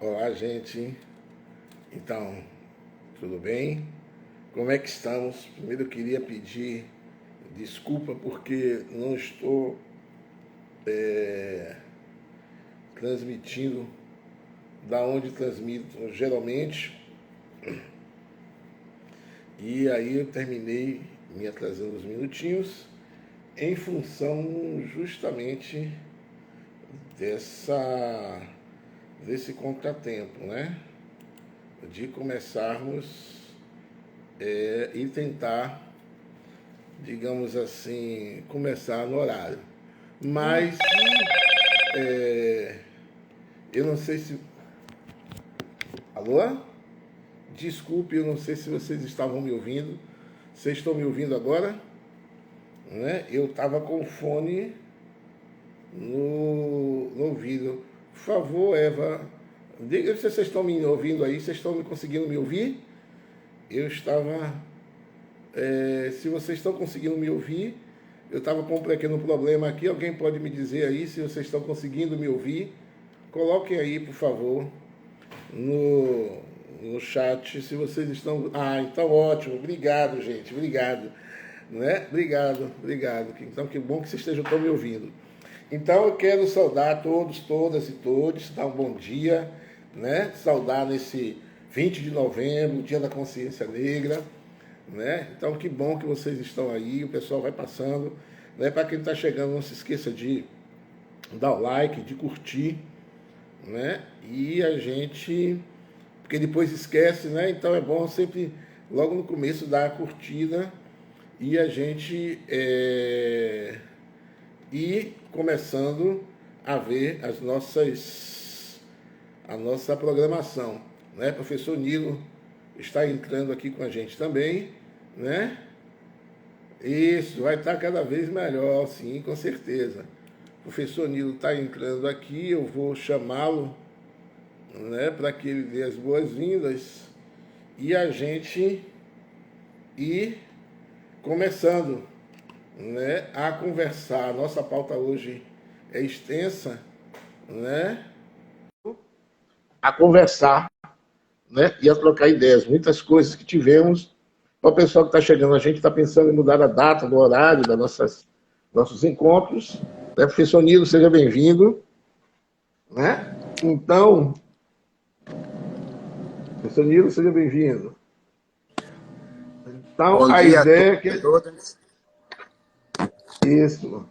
Olá, gente. Então, tudo bem? Como é que estamos? Primeiro eu queria pedir desculpa porque não estou transmitindo da onde transmito geralmente. E aí eu terminei me atrasando uns minutinhos em função justamente desse contratempo, né? De começarmos e tentar, digamos assim, começar no horário. Mas eu não sei se... Alô? Desculpe, eu não sei se vocês estavam me ouvindo. Vocês estão me ouvindo agora? Né? Eu estava com o fone no ouvido. Por favor, Eva, diga se vocês estão me ouvindo aí. Vocês estão conseguindo me ouvir? Eu estava... se vocês estão conseguindo me ouvir, eu estava com um pequeno problema aqui. Alguém pode me dizer aí se vocês estão conseguindo me ouvir? Coloquem aí, por favor, no chat se vocês estão... Ah, então ótimo. Obrigado, gente. Obrigado. Né? Obrigado. Então, que bom que vocês estão me ouvindo. Então, eu quero saudar todos, todas e todos, dar um bom dia, né? Saudar nesse 20 de novembro, Dia da Consciência Negra, né? Então, que bom que vocês estão aí, o pessoal vai passando, né? Para quem está chegando, não se esqueça de dar o like, de curtir, né? E a gente, porque depois esquece, né? Então é bom sempre, logo no começo, dar a curtida e a gente ir começando a ver a nossa programação, né? Professor Nilo está entrando aqui com a gente também, né? Isso, vai estar cada vez melhor, sim, com certeza. O professor Nilo está entrando aqui, eu vou chamá-lo, né, para que ele dê as boas-vindas e a gente ir começando, né, a conversar. A nossa pauta hoje é extensa, né? A conversar, né, e a trocar ideias. Muitas coisas que tivemos. Para o pessoal que está chegando, a gente está pensando em mudar a data do horário nossos encontros. Né? Professor Nilo, seja bem-vindo. Né? Então, professor Nilo, seja bem-vindo. Então, bom a dia ideia a é que... todos. Isso.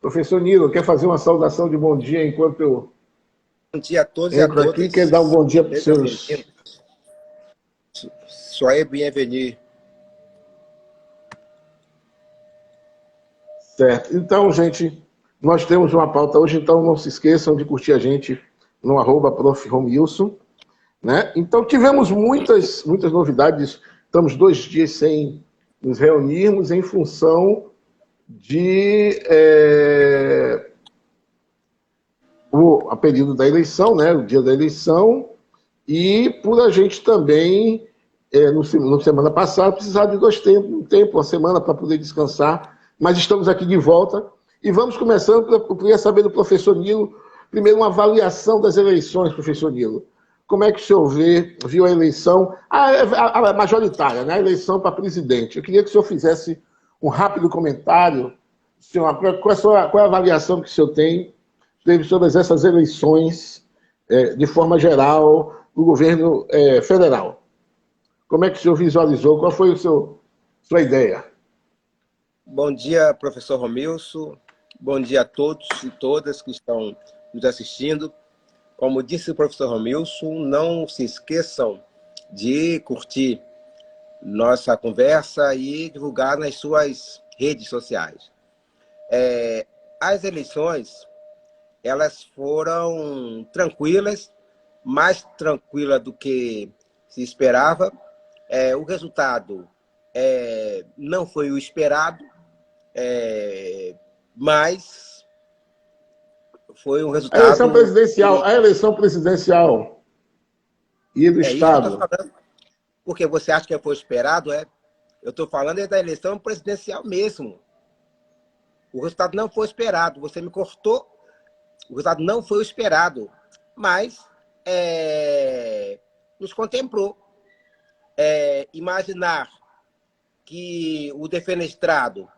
Professor Nilo, quer fazer uma saudação de bom dia enquanto eu Bom dia a todos e a entro aqui? Quer todas. dar um bom dia para os Sejam seus... bem-vindos. Soyez bienvenue. Certo. Então, gente, nós temos uma pauta hoje, então não se esqueçam de curtir a gente no @prof.romilson, né? Então, tivemos muitas novidades. Estamos 2 dias sem nos reunirmos em função de a período da eleição, né? O dia da eleição, e por a gente também, no semana passada, precisar de uma semana para poder descansar, mas estamos aqui de volta e vamos começando. Eu queria saber do professor Nilo, primeiro, uma avaliação das eleições, professor Nilo. Como é que o senhor viu a eleição, a majoritária, né? A eleição para presidente? Eu queria que o senhor fizesse um rápido comentário. Senhor, qual é a avaliação que o senhor teve sobre essas eleições, de forma geral, do governo federal? Como é que o senhor visualizou? Qual foi sua ideia? Bom dia, professor Romilson. Bom dia a todos e todas que estão nos assistindo. Como disse o professor Romilson, não se esqueçam de curtir nossa conversa e divulgar nas suas redes sociais. As eleições, elas foram tranquilas, mais tranquila do que se esperava. O resultado não foi o esperado, mas foi um resultado... A eleição presidencial e do É isso que eu estou Estado. falando. Porque você acha que foi esperado? Eu estou falando da eleição presidencial mesmo. O resultado não foi esperado. Você me cortou. O resultado não foi o esperado. Mas nos contemplou. Imaginar que o defenestrado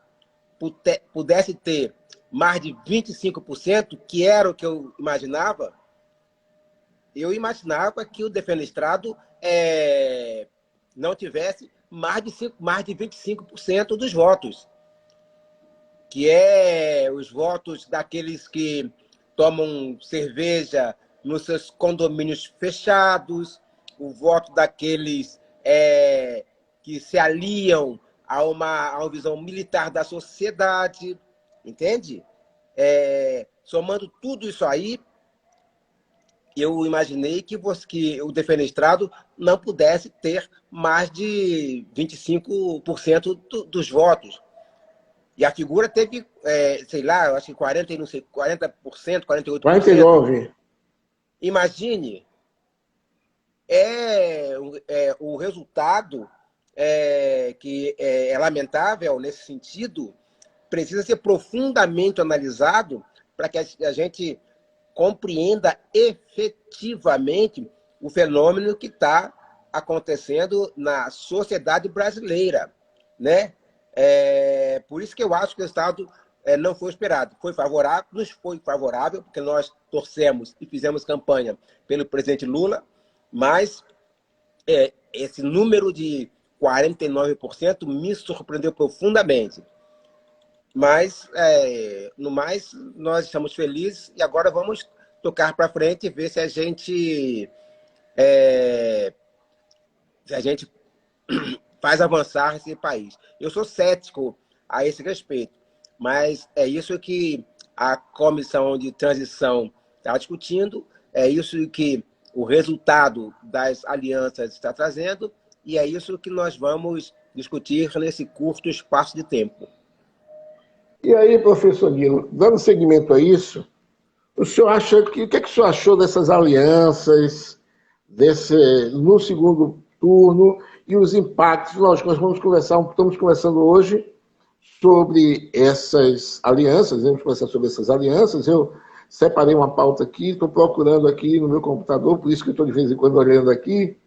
pudesse ter mais de 25%, que era o que eu imaginava que o defenestrado não tivesse mais de 25% dos votos, que os votos daqueles que tomam cerveja nos seus condomínios fechados, o voto daqueles que se aliam a uma visão militar da sociedade, entende? Somando tudo isso aí, eu imaginei que o defenestrado não pudesse ter mais de 25% dos votos. E a figura teve, sei lá, eu acho que 40%, 48%. 49%. Imagine, o resultado que é lamentável nesse sentido, precisa ser profundamente analisado para que a gente compreenda efetivamente o fenômeno que está acontecendo na sociedade brasileira, né? Por isso que eu acho que o resultado não foi esperado. Nos foi favorável, porque nós torcemos e fizemos campanha pelo presidente Lula, mas esse número de 49% me surpreendeu profundamente. Mas, no mais, nós estamos felizes e agora vamos tocar para frente e ver se a gente faz avançar esse país. Eu sou cético a esse respeito, mas é isso que a comissão de transição está discutindo, é isso que o resultado das alianças está trazendo e é isso que nós vamos discutir nesse curto espaço de tempo. E aí, professor Nilo, dando seguimento a isso, o senhor acha que o que é que o senhor achou dessas alianças no segundo turno e os impactos? Lógico, nós estamos conversando hoje sobre essas alianças, vamos conversar sobre essas alianças. Eu separei uma pauta aqui, estou procurando aqui no meu computador, por isso que eu estou de vez em quando olhando aqui,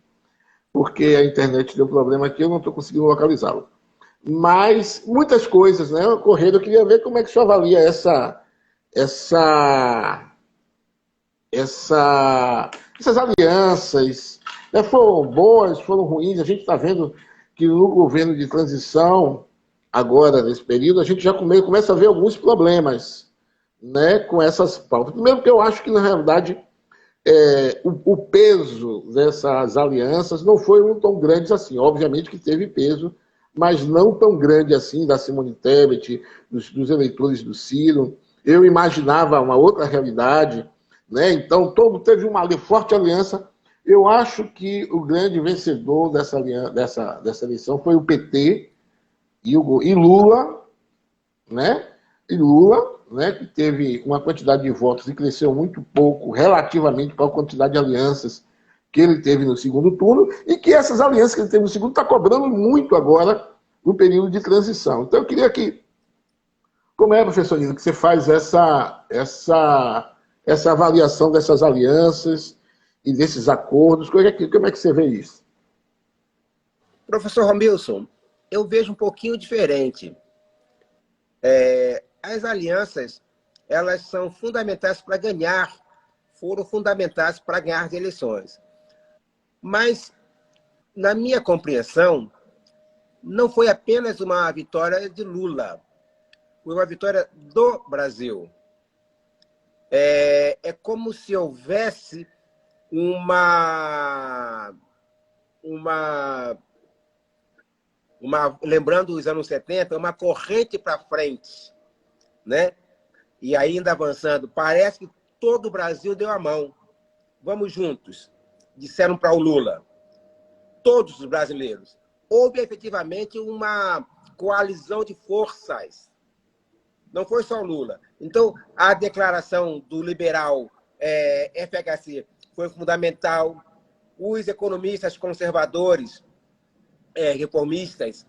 porque a internet deu problema aqui, eu não estou conseguindo localizá-lo. Mas muitas coisas, né, ocorreram. Eu queria ver como é que o senhor avalia essas alianças. Né, foram boas, foram ruins. A gente está vendo que no governo de transição, agora nesse período, a gente já começa a ver alguns problemas, né, com essas pautas. Primeiro que eu acho que, na realidade, o peso dessas alianças não foi tão grande assim. Obviamente que teve peso, mas não tão grande assim, da Simone Tebet, dos eleitores do Ciro. Eu imaginava uma outra realidade, né? Então, teve uma forte aliança. Eu acho que o grande vencedor dessa eleição foi o PT e Lula, né? E Lula, né, que teve uma quantidade de votos e cresceu muito pouco relativamente para a quantidade de alianças que ele teve no segundo turno, e que essas alianças que ele teve no segundo está cobrando muito agora no período de transição. Então eu queria que, como é, professor Nilo, que você faz essa avaliação dessas alianças e desses acordos, como é que você vê isso? Professor Romilson, eu vejo um pouquinho diferente. As alianças, elas são fundamentais para ganhar, foram fundamentais para ganhar as eleições. Mas, na minha compreensão, não foi apenas uma vitória de Lula, foi uma vitória do Brasil. É como se houvesse lembrando os anos 70, uma corrente para frente, né? E ainda avançando, parece que todo o Brasil deu a mão. Vamos juntos, disseram para o Lula. Todos os brasileiros. Houve efetivamente uma coalizão de forças. Não foi só o Lula. Então, a declaração do liberal FHC foi fundamental. Os economistas conservadores, reformistas,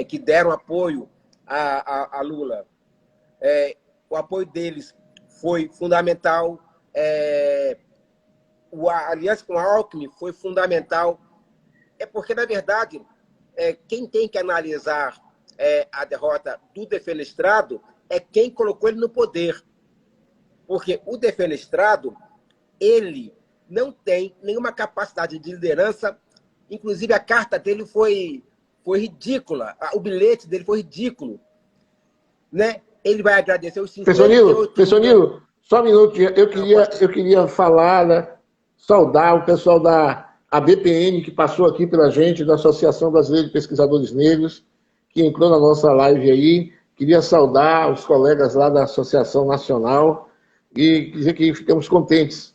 que deram apoio a Lula, o apoio deles foi fundamental. a aliança com a Alckmin foi fundamental. É porque, na verdade, quem tem que analisar a derrota do defenestrado é quem colocou ele no poder. Porque o defenestrado, ele não tem nenhuma capacidade de liderança. Inclusive, a carta dele foi ridícula. O bilhete dele foi ridículo. Né? Ele vai agradecer os 58... Professor Nilo, só um minuto. Eu queria falar, né, saudar o pessoal da ABPN, que passou aqui pela gente, da Associação Brasileira de Pesquisadores Negros, que entrou na nossa live aí. Queria saudar os colegas lá da Associação Nacional e dizer que ficamos contentes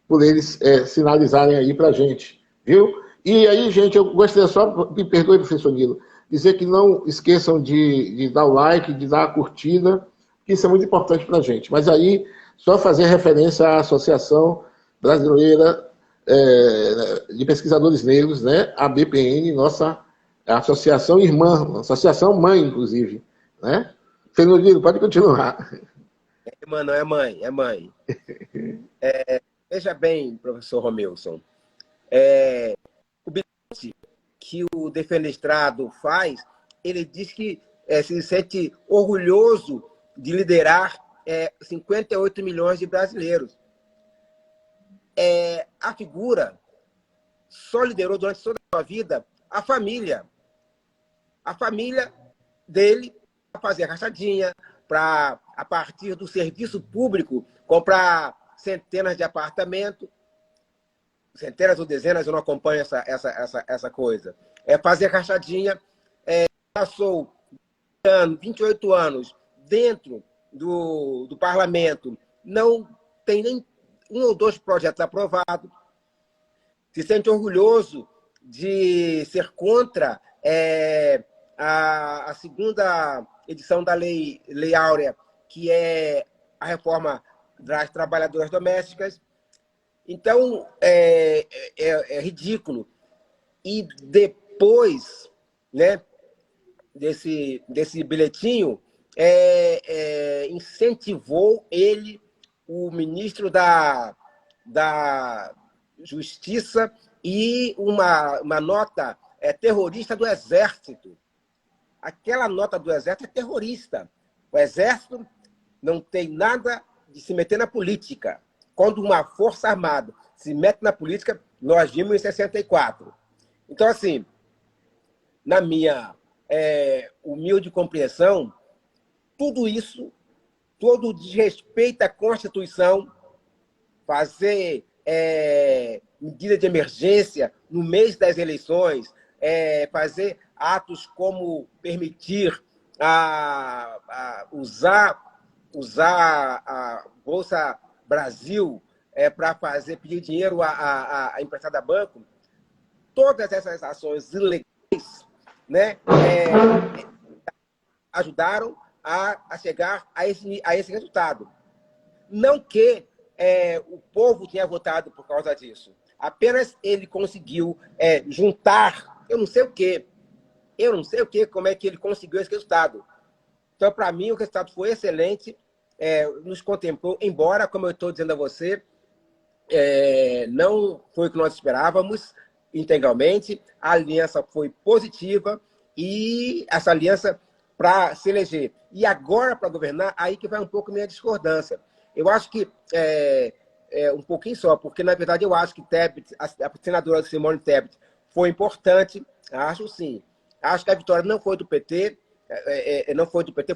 por eles sinalizarem aí para a gente, viu? E aí, gente, eu gostaria só, me perdoe, professor Nilo, dizer que não esqueçam de dar o like, de dar a curtida, que isso é muito importante para a gente. Mas aí, só fazer referência à Associação Brasileira de Pesquisadores Negros, né? A BPN, nossa associação irmã, associação mãe, inclusive, né? Fernando Nilo, pode continuar. Mano, é mãe. Veja bem, professor Romilson, o bilhete que o defenestrado faz, ele diz que se sente orgulhoso de liderar 58 milhões de brasileiros. A figura só liderou durante toda a sua vida a família. A família dele para fazer a rachadinha, para, a partir do serviço público, comprar centenas de apartamentos, centenas ou dezenas, eu não acompanho essa coisa. Fazer rachadinha, passou 28 anos dentro do parlamento, não tem nem 1 ou 2 projetos aprovados, se sente orgulhoso de ser contra a segunda edição da Lei Áurea, que é a reforma das trabalhadoras domésticas. Então, é ridículo. E depois, né, desse bilhetinho, incentivou ele, o ministro da Justiça, e uma nota terrorista do Exército. Aquela nota do Exército é terrorista. O Exército não tem nada de se meter na política. Quando uma força armada se mete na política, nós vimos em 64. Então, assim, na minha humilde compreensão, tudo isso, todo desrespeito à Constituição, fazer medida de emergência no mês das eleições, fazer atos como permitir usar a Bolsa Brasil para pedir dinheiro a emprestada banco, todas essas ações ilegais, né, ajudaram a chegar a esse resultado. Não que o povo tenha votado por causa disso. Apenas ele conseguiu juntar, eu não sei o quê, como é que ele conseguiu esse resultado. Então, para mim, o resultado foi excelente, nos contemplou, embora, como eu estou dizendo a você, não foi o que nós esperávamos integralmente. A aliança foi positiva e essa aliança para se eleger. E agora, para governar, aí que vai um pouco minha discordância. Eu acho que um pouquinho só, porque, na verdade, eu acho que Tebet, a senadora Simone Tebet, foi importante, acho sim. Acho que a vitória não foi do PT,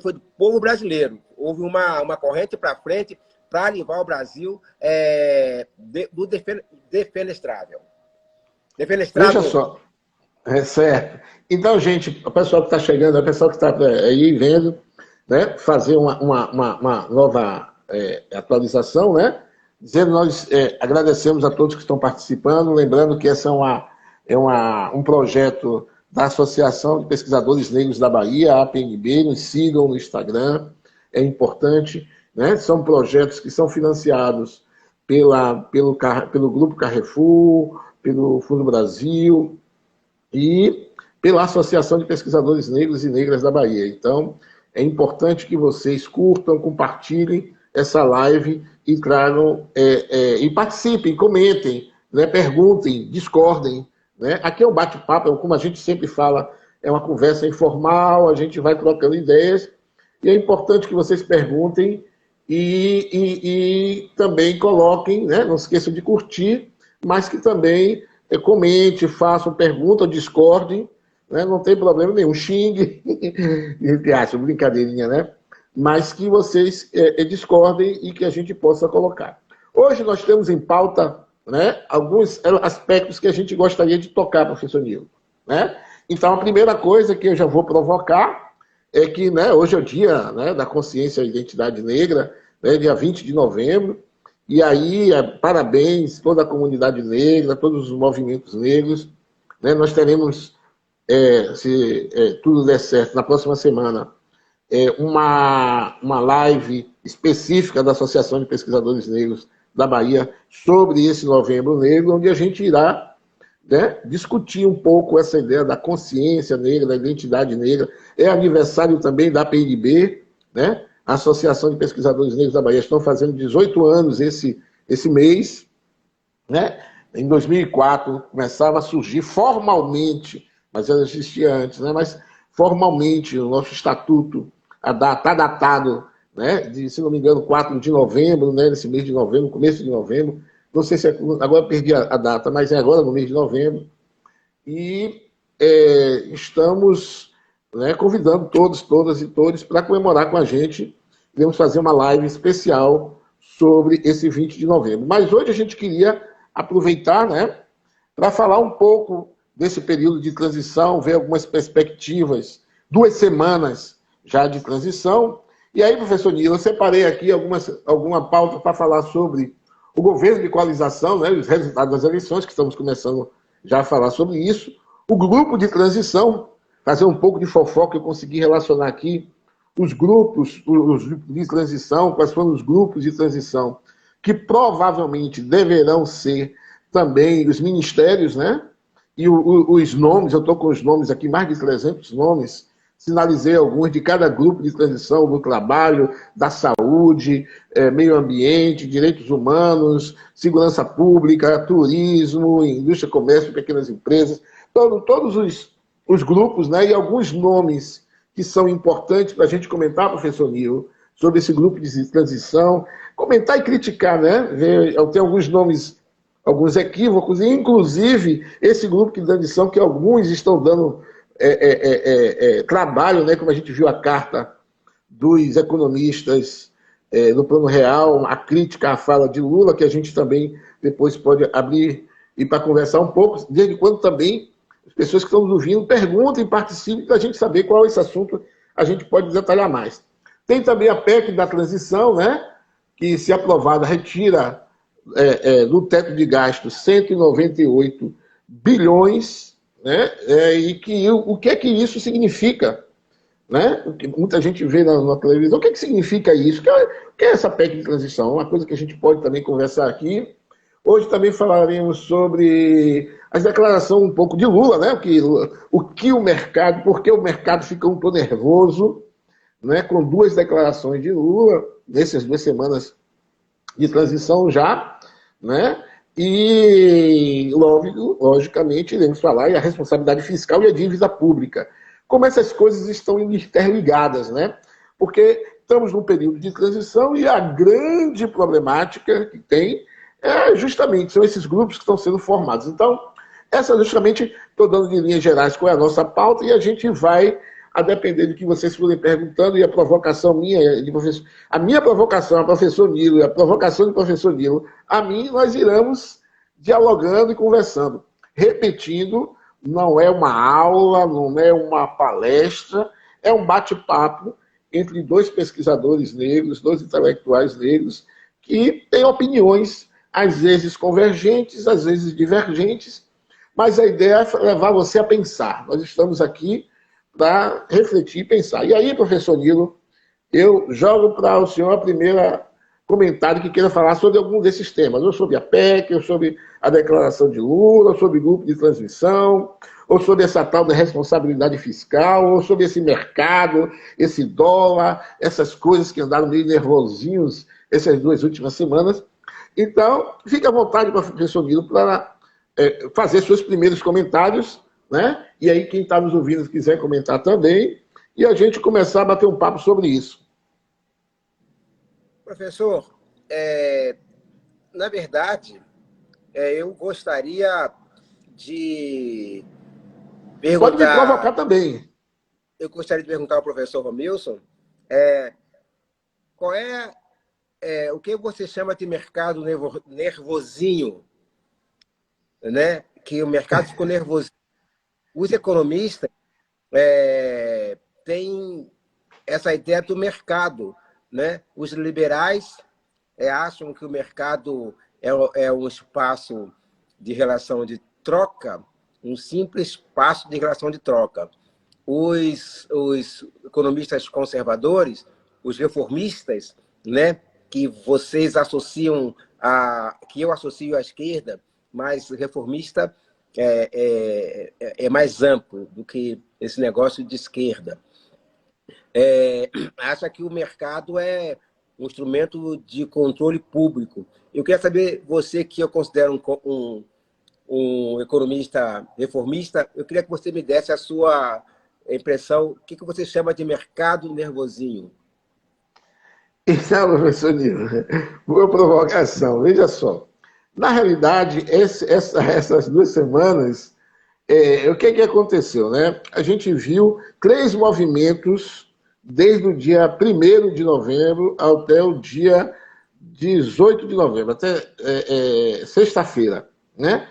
foi do povo brasileiro. Houve uma corrente para frente para levar o Brasil do defenestrável. Veja só. Certo. Então, gente, o pessoal que está chegando, o pessoal que está aí vendo, né, fazer uma nova atualização, né? Dizendo, nós agradecemos a todos que estão participando, lembrando que essa um projeto da Associação de Pesquisadores Negros da Bahia, a APNB, nos sigam no Instagram, é importante, né? São projetos que são financiados pelo Grupo Carrefour, pelo Fundo Brasil e pela Associação de Pesquisadores Negros e Negras da Bahia. Então, é importante que vocês curtam, compartilhem, essa live e tragam, e participem, comentem, né, perguntem, discordem. Né? Aqui é um bate-papo, como a gente sempre fala, é uma conversa informal, a gente vai trocando ideias, e é importante que vocês perguntem e também coloquem, né? Não esqueçam de curtir, mas que também comente, façam pergunta, discordem, né? Não tem problema nenhum, xingue, entre aspas, brincadeirinha, né? Mas que vocês discordem e que a gente possa colocar. Hoje nós temos em pauta, né, alguns aspectos que a gente gostaria de tocar, professor Nilo, né? Então, a primeira coisa que eu já vou provocar é que, né, hoje é o dia, né, da consciência e identidade negra, né, dia 20 de novembro, e aí, parabéns toda a comunidade negra, todos os movimentos negros, né? Nós teremos, se tudo der certo, na próxima semana, uma live específica da Associação de Pesquisadores Negros da Bahia sobre esse Novembro Negro, onde a gente irá, né, discutir um pouco essa ideia da consciência negra, da identidade negra. É aniversário também da PNB, né? A Associação de Pesquisadores Negros da Bahia estão fazendo 18 anos esse mês, né? Em 2004 começava a surgir formalmente, mas ela existia antes, né? Mas formalmente o nosso estatuto está datado, né, de, se não me engano, 4 de novembro, né, nesse mês de novembro, começo de novembro, não sei se agora eu perdi a data, mas é agora no mês de novembro, e estamos, né, convidando todos, todas e todos para comemorar com a gente. Iremos fazer uma live especial sobre esse 20 de novembro. Mas hoje a gente queria aproveitar, né, para falar um pouco desse período de transição, ver algumas perspectivas, 2 semanas já de transição. E aí, professor Nilo, eu separei aqui alguma pauta para falar sobre o governo de coalização, né, os resultados das eleições, que estamos começando já a falar sobre isso, o grupo de transição, fazer um pouco de fofoca, eu consegui relacionar aqui os grupos de transição, quais foram os grupos de transição que provavelmente deverão ser também os ministérios, né? E os nomes, eu estou com os nomes aqui, mais de 300 nomes, sinalizei alguns de cada grupo de transição, do trabalho, da saúde, meio ambiente, direitos humanos, segurança pública, turismo, indústria, comércio, pequenas empresas, todos os grupos, né, e alguns nomes que são importantes para a gente comentar, professor Nilo, sobre esse grupo de transição, comentar e criticar, né? Eu tenho alguns nomes, alguns equívocos, e inclusive esse grupo de transição que alguns estão dando trabalho, né, como a gente viu a carta dos economistas no Plano Real, a crítica à fala de Lula, que a gente também depois pode abrir e para conversar um pouco, desde quando também as pessoas que estão nos ouvindo perguntem, participem, para a gente saber qual é esse assunto, a gente pode detalhar mais. Tem também a PEC da transição, né, que, se aprovada, retira do teto de gastos 198 bilhões, né, e o que é que isso significa? Né? Muita gente vê na televisão. O que é que significa isso? O que é essa PEC de transição? Uma coisa que a gente pode também conversar aqui. Hoje também falaremos sobre a declaração um pouco de Lula, né? Por que o mercado fica um pouco nervoso, né? Com 2 declarações de Lula, nessas 2 semanas de transição já, né? E, logicamente, iremos falar e a responsabilidade fiscal e a dívida pública. Como essas coisas estão interligadas, né? Porque estamos num período de transição e a grande problemática que tem justamente são esses grupos que estão sendo formados. Então, essa justamente, estou dando de linhas gerais qual é a nossa pauta e a gente vai, a depender do que vocês forem perguntando, e a provocação minha, a minha provocação a professor Nilo e a provocação do professor Nilo, a mim, nós iremos dialogando e conversando. Repetindo, não é uma aula, não é uma palestra, é um bate-papo entre 2 pesquisadores negros, 2 intelectuais negros, que têm opiniões, às vezes convergentes, às vezes divergentes, mas a ideia é levar você a pensar. Nós estamos aqui para refletir e pensar. E aí, professor Nilo, eu jogo para o senhor a primeira comentário que queira falar sobre algum desses temas, ou sobre a PEC, ou sobre a declaração de Lula, ou sobre o grupo de transmissão, ou sobre essa tal da responsabilidade fiscal, ou sobre esse mercado, esse dólar, essas coisas que andaram meio nervosinhos essas 2 últimas semanas. Então, fique à vontade, professor Nilo, para fazer seus primeiros comentários, né? E aí, quem está nos ouvindo quiser comentar também, e a gente começar a bater um papo sobre isso. Professor, na verdade, eu gostaria de perguntar... Pode me provocar também. Eu gostaria de perguntar ao professor Romilson qual o que você chama de mercado nervosinho, né? Que o mercado ficou nervosinho. Os economistas têm essa ideia do mercado, né? Os liberais acham que o mercado é um espaço de relação de troca, um simples espaço de relação de troca. Os economistas conservadores, os reformistas, né? Que vocês associam que eu associo à esquerda, mas reformista é mais amplo do que esse negócio de esquerda. Acha que o mercado é um instrumento de controle público. Eu queria saber, você que eu considero um economista reformista, eu queria que você me desse a sua impressão, o que você chama de mercado nervosinho? Então, professor Nilo, boa provocação. Veja só, na realidade, essas 2 semanas, o que aconteceu, né? A gente viu 3 movimentos desde o dia 1º de novembro até o dia 18 de novembro, até sexta-feira, né?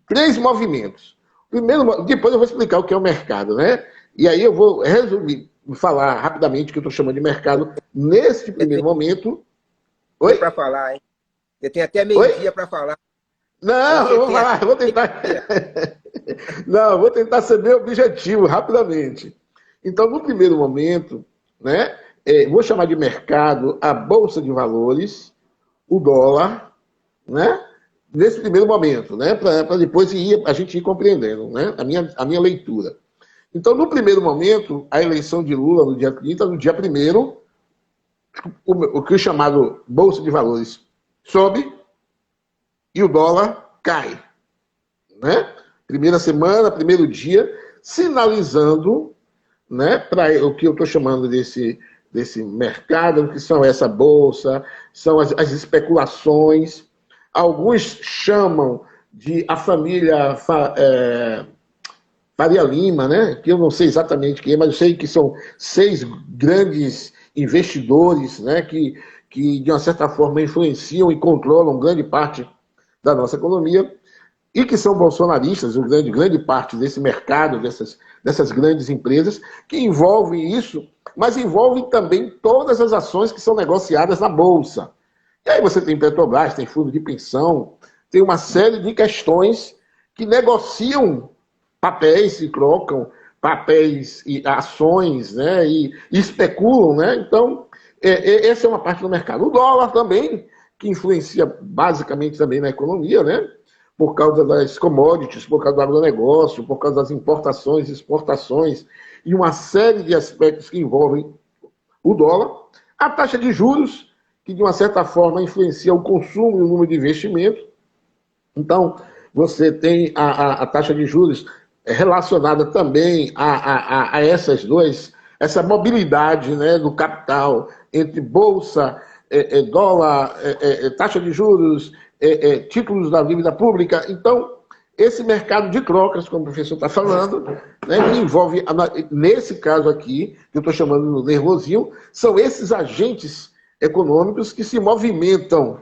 3 movimentos. Primeiro, depois eu vou explicar o que é o mercado, né? E aí eu vou resumir, falar rapidamente o que eu estou chamando de mercado nesse primeiro momento. Oi? Para falar, hein? Você tem até meio-dia para falar. Não, eu vou falar, eu vou tentar. Não, eu vou tentar ser bem objetivo, rapidamente. Então, no primeiro momento, né, vou chamar de mercado a Bolsa de Valores, o dólar, né? Nesse primeiro momento, né? Para depois a gente ir compreendendo, né? A minha leitura. Então, no primeiro momento, a eleição de Lula, no dia 30, no dia 1º, o que é chamado Bolsa de Valores sobe e o dólar cai. Né? Primeira semana, primeiro dia, sinalizando, né, para o que eu estou chamando desse mercado, que são essa bolsa, são as especulações. Alguns chamam de a família Faria Lima, né? Que eu não sei exatamente quem é, mas eu sei que são 6 grandes investidores, né? Que de uma certa forma influenciam e controlam grande parte da nossa economia e que são bolsonaristas, grande parte desse mercado, dessas grandes empresas, que envolvem isso, mas envolvem também todas as ações que são negociadas na Bolsa. E aí você tem Petrobras, tem fundo de pensão, tem uma série de questões que negociam papéis e trocam papéis e ações, né, e especulam, né? Então, essa é uma parte do mercado. O dólar também, que influencia basicamente também na economia, né? Por causa das commodities, por causa do agronegócio, por causa das importações, exportações e uma série de aspectos que envolvem o dólar. A taxa de juros, que de uma certa forma influencia o consumo e o número de investimento. Então, você tem a taxa de juros relacionada também a essa mobilidade, né, do capital entre bolsa, dólar, taxa de juros, títulos da dívida pública. Então, esse mercado de trocas, como o professor está falando, né, que envolve, nesse caso aqui, que eu estou chamando de nervosinho, são esses agentes econômicos que se movimentam,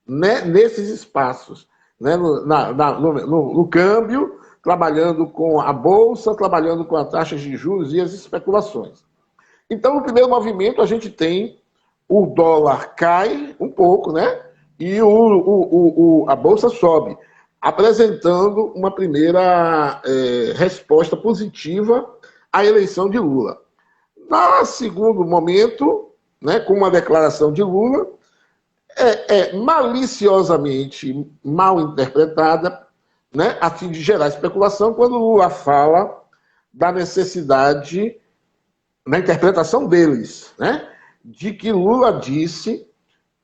né, nesses espaços, né, no câmbio, trabalhando com a bolsa, trabalhando com as taxas de juros e as especulações. Então, no primeiro movimento, a gente tem o dólar cai um pouco, né? E a bolsa sobe, apresentando uma primeira resposta positiva à eleição de Lula. No segundo momento, né, com uma declaração de Lula, maliciosamente mal interpretada, né, a fim de gerar especulação, quando Lula fala da necessidade, na interpretação deles, né, de que Lula disse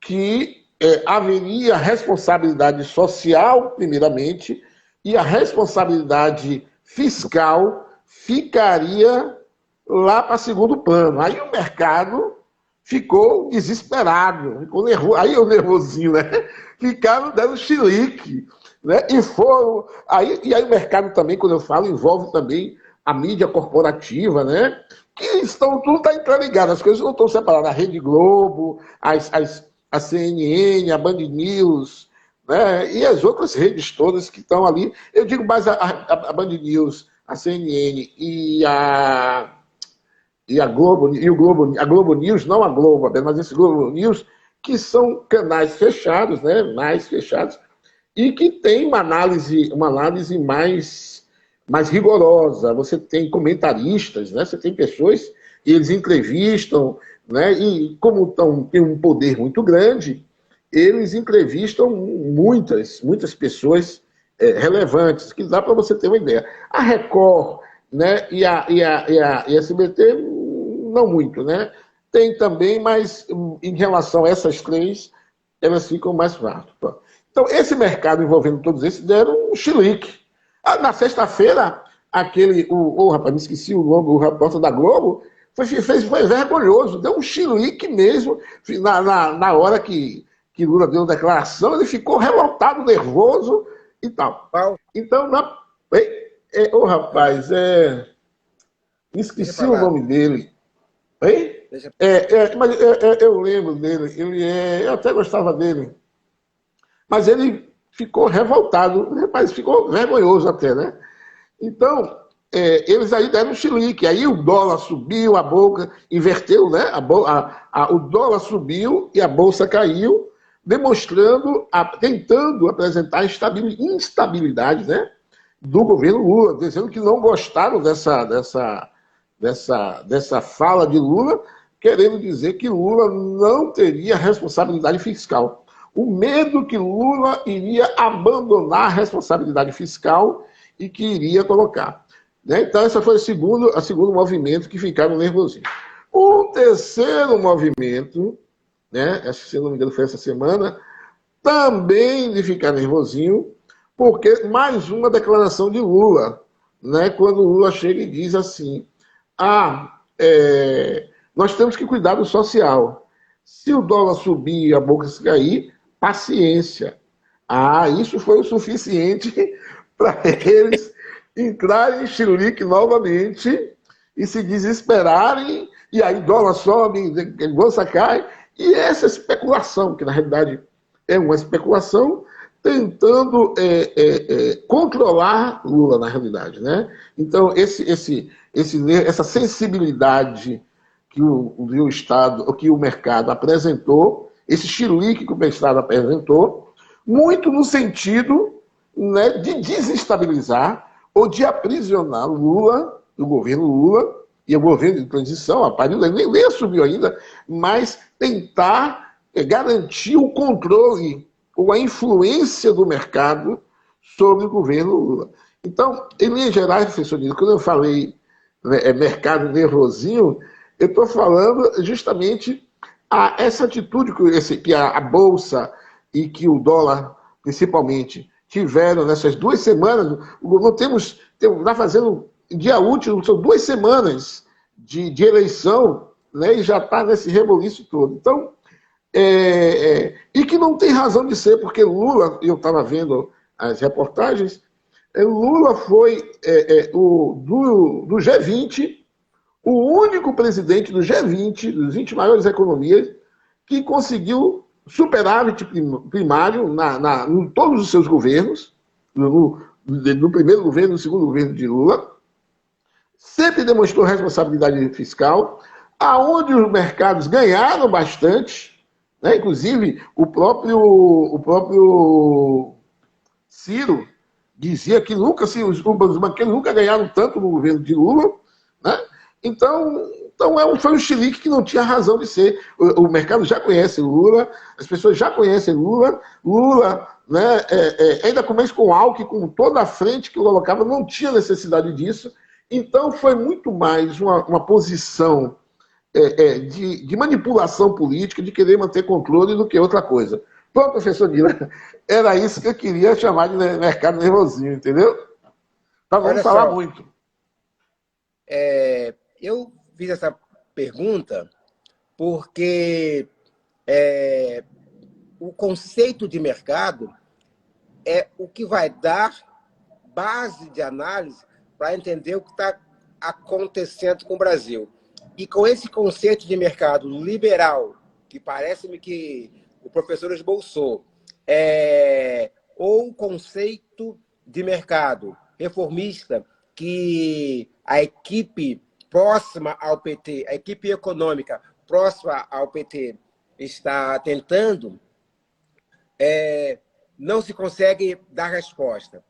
que haveria responsabilidade social, primeiramente, e a responsabilidade fiscal ficaria lá para segundo plano. Aí o mercado ficou desesperado, ficou nervoso, aí o nervosinho, né? Ficaram dando chilique, né? E aí o mercado também, quando eu falo, envolve também a mídia corporativa, né? Que tudo está interligado, as coisas não estão separadas. A Rede Globo, a CNN, a Band News, né? E as outras redes todas que estão ali. Eu digo mais a Band News, a CNN a Globo News, não a Globo, mas esse Globo News, que são canais fechados, né? Mais fechados, e que tem uma análise mais rigorosa. Você tem comentaristas, né? Você tem pessoas, e eles entrevistam, né? E como tem um poder muito grande, eles entrevistam muitas pessoas relevantes, que dá para você ter uma ideia. A Record, né? E a SBT, não muito, né? Tem também, mas em relação a essas três, elas ficam mais fracas. Então, esse mercado envolvendo todos esses deram um chilique. Na sexta-feira, rapaz, me esqueci o nome, o repórter da Globo, foi vergonhoso, deu um chilique mesmo, na hora que Lula deu a declaração, ele ficou revoltado, nervoso e tal. Então, rapaz, me esqueci o nome dele. Hein? Mas eu lembro dele, eu até gostava dele. Mas ele ficou revoltado, rapaz, ficou vergonhoso até, né? Então, eles aí deram um chilique, aí o dólar subiu, a bolsa inverteu, né? O dólar subiu e a bolsa caiu, tentando apresentar instabilidade, né? Do governo Lula, dizendo que não gostaram dessa fala de Lula, querendo dizer que Lula não teria responsabilidade fiscal. O medo que Lula iria abandonar a responsabilidade fiscal e que iria colocar. Né? Então, esse foi o segundo movimento que ficaram nervosinhos. O terceiro movimento, né, se não me engano foi essa semana, também de ficar nervosinho, porque mais uma declaração de Lula, né, quando Lula chega e diz assim, nós temos que cuidar do social. Se o dólar subir e a bolsa cair, paciência. Isso foi o suficiente para eles entrarem em chilique novamente e se desesperarem, e aí dólar sobe, a bolsa cai, e essa especulação, que na realidade é uma especulação, tentando controlar Lula, na realidade, né? Então, essa sensibilidade que o Estado, que o mercado apresentou, esse chilique que o Estado apresentou, muito no sentido, né, de desestabilizar ou de aprisionar Lula, o governo Lula, e o governo de transição, a Paris nem assumiu ainda, mas tentar garantir o controle ou a influência do mercado sobre o governo Lula. Então, em linhas gerais, professor Nilo, quando eu falei mercado nervosinho, eu estou falando justamente essa atitude que a Bolsa e que o dólar, principalmente, tiveram nessas 2 semanas. Está fazendo dia útil, são 2 semanas de eleição, né, e já está nesse reboliço todo. Então, e que não tem razão de ser, porque Lula, eu estava vendo as reportagens, Lula foi do G20, o único presidente do G20, dos 20 maiores economias, que conseguiu superávit primário em todos os seus governos, no primeiro governo, no segundo governo de Lula, sempre demonstrou responsabilidade fiscal, aonde os mercados ganharam bastante, né? Inclusive o próprio Ciro dizia que os banqueiros nunca ganharam tanto no governo de Lula, né? Então foi um chilique que não tinha razão de ser. O mercado já conhece Lula, as pessoas já conhecem Lula, né, ainda começa com o Alckmin, com toda a frente que o colocava, não tinha necessidade disso. Então foi muito mais uma posição de manipulação política, de querer manter controle do que outra coisa. Pronto, professor Nila, era isso que eu queria chamar de mercado nervosinho, entendeu? Para não Olha falar só, muito. eu fiz essa pergunta porque o conceito de mercado é o que vai dar base de análise para entender o que está acontecendo com o Brasil. E com esse conceito de mercado liberal, que parece-me que o professor esboçou, ou o conceito de mercado reformista, que a equipe próxima ao PT, a equipe econômica próxima ao PT está tentando, não se consegue dar resposta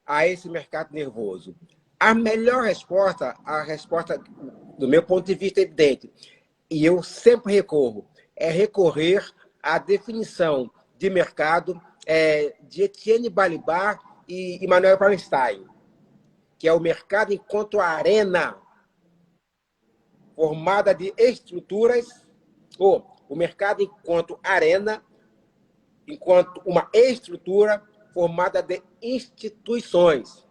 a esse mercado nervoso. A melhor resposta, a resposta, do meu ponto de vista, é evidente, e eu sempre recorro, é recorrer à definição de mercado de Etienne Balibar e Manuel Wallenstein, que é o mercado enquanto arena formada de estruturas, ou o mercado enquanto arena, enquanto uma estrutura formada de instituições.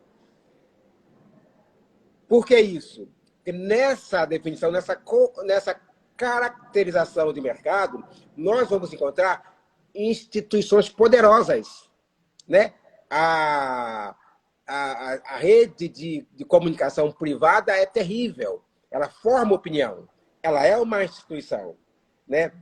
Por que isso? Porque nessa definição, nessa caracterização de mercado, nós vamos encontrar instituições poderosas, né? A rede de comunicação privada é terrível. Ela forma opinião. Ela é uma instituição, né?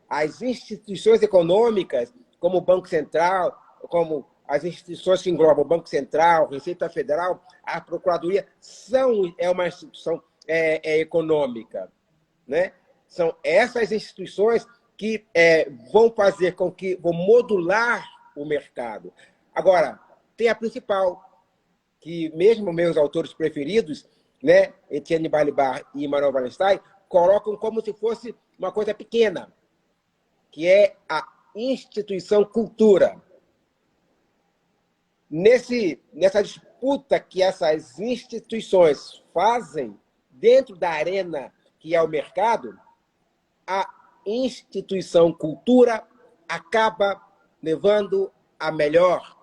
As instituições econômicas, como o Banco Central, como as instituições que englobam o Banco Central, Receita Federal, a Procuradoria, é uma instituição econômica, né? São essas instituições que vão fazer com que, vão modular o mercado. Agora, tem a principal, que mesmo meus autores preferidos, né, Etienne Balibar e Manuel Wallenstein, colocam como se fosse uma coisa pequena, que é a instituição cultura. Nessa disputa que essas instituições fazem dentro da arena que é o mercado, a instituição cultura acaba levando a melhor.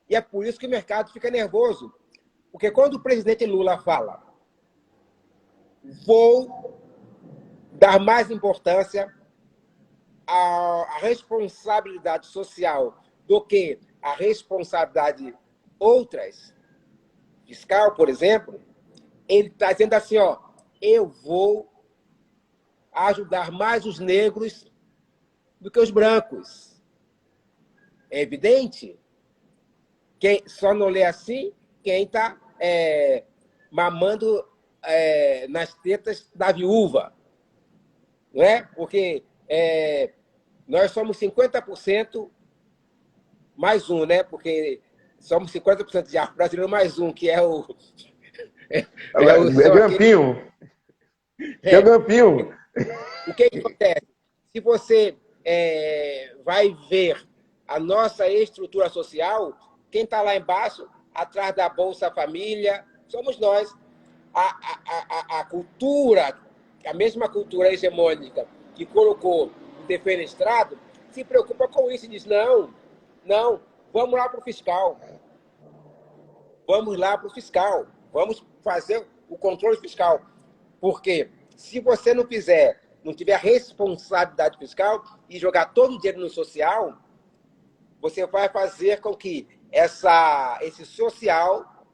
E é por isso que o mercado fica nervoso. Porque quando o presidente Lula fala, vou dar mais importância à responsabilidade social do que a responsabilidade outras, fiscal, por exemplo, ele está dizendo assim, ó, eu vou ajudar mais os negros do que os brancos. É evidente? Quem só não lê assim, quem está mamando nas tetas da viúva. Não é? Porque nós somos 50% mais um, né? Porque somos 50% de afro-brasileiro mais um, que é o... Grampinho. É o Grampinho. O que acontece? Se você vai ver a nossa estrutura social, quem está lá embaixo, atrás da Bolsa Família, somos nós. A cultura, a mesma cultura hegemônica que colocou o defenestrado, se preocupa com isso e diz, não, vamos lá para o fiscal. Vamos lá para o fiscal. Vamos fazer o controle fiscal. Porque se você não tiver responsabilidade fiscal e jogar todo o dinheiro no social, você vai fazer com que esse social,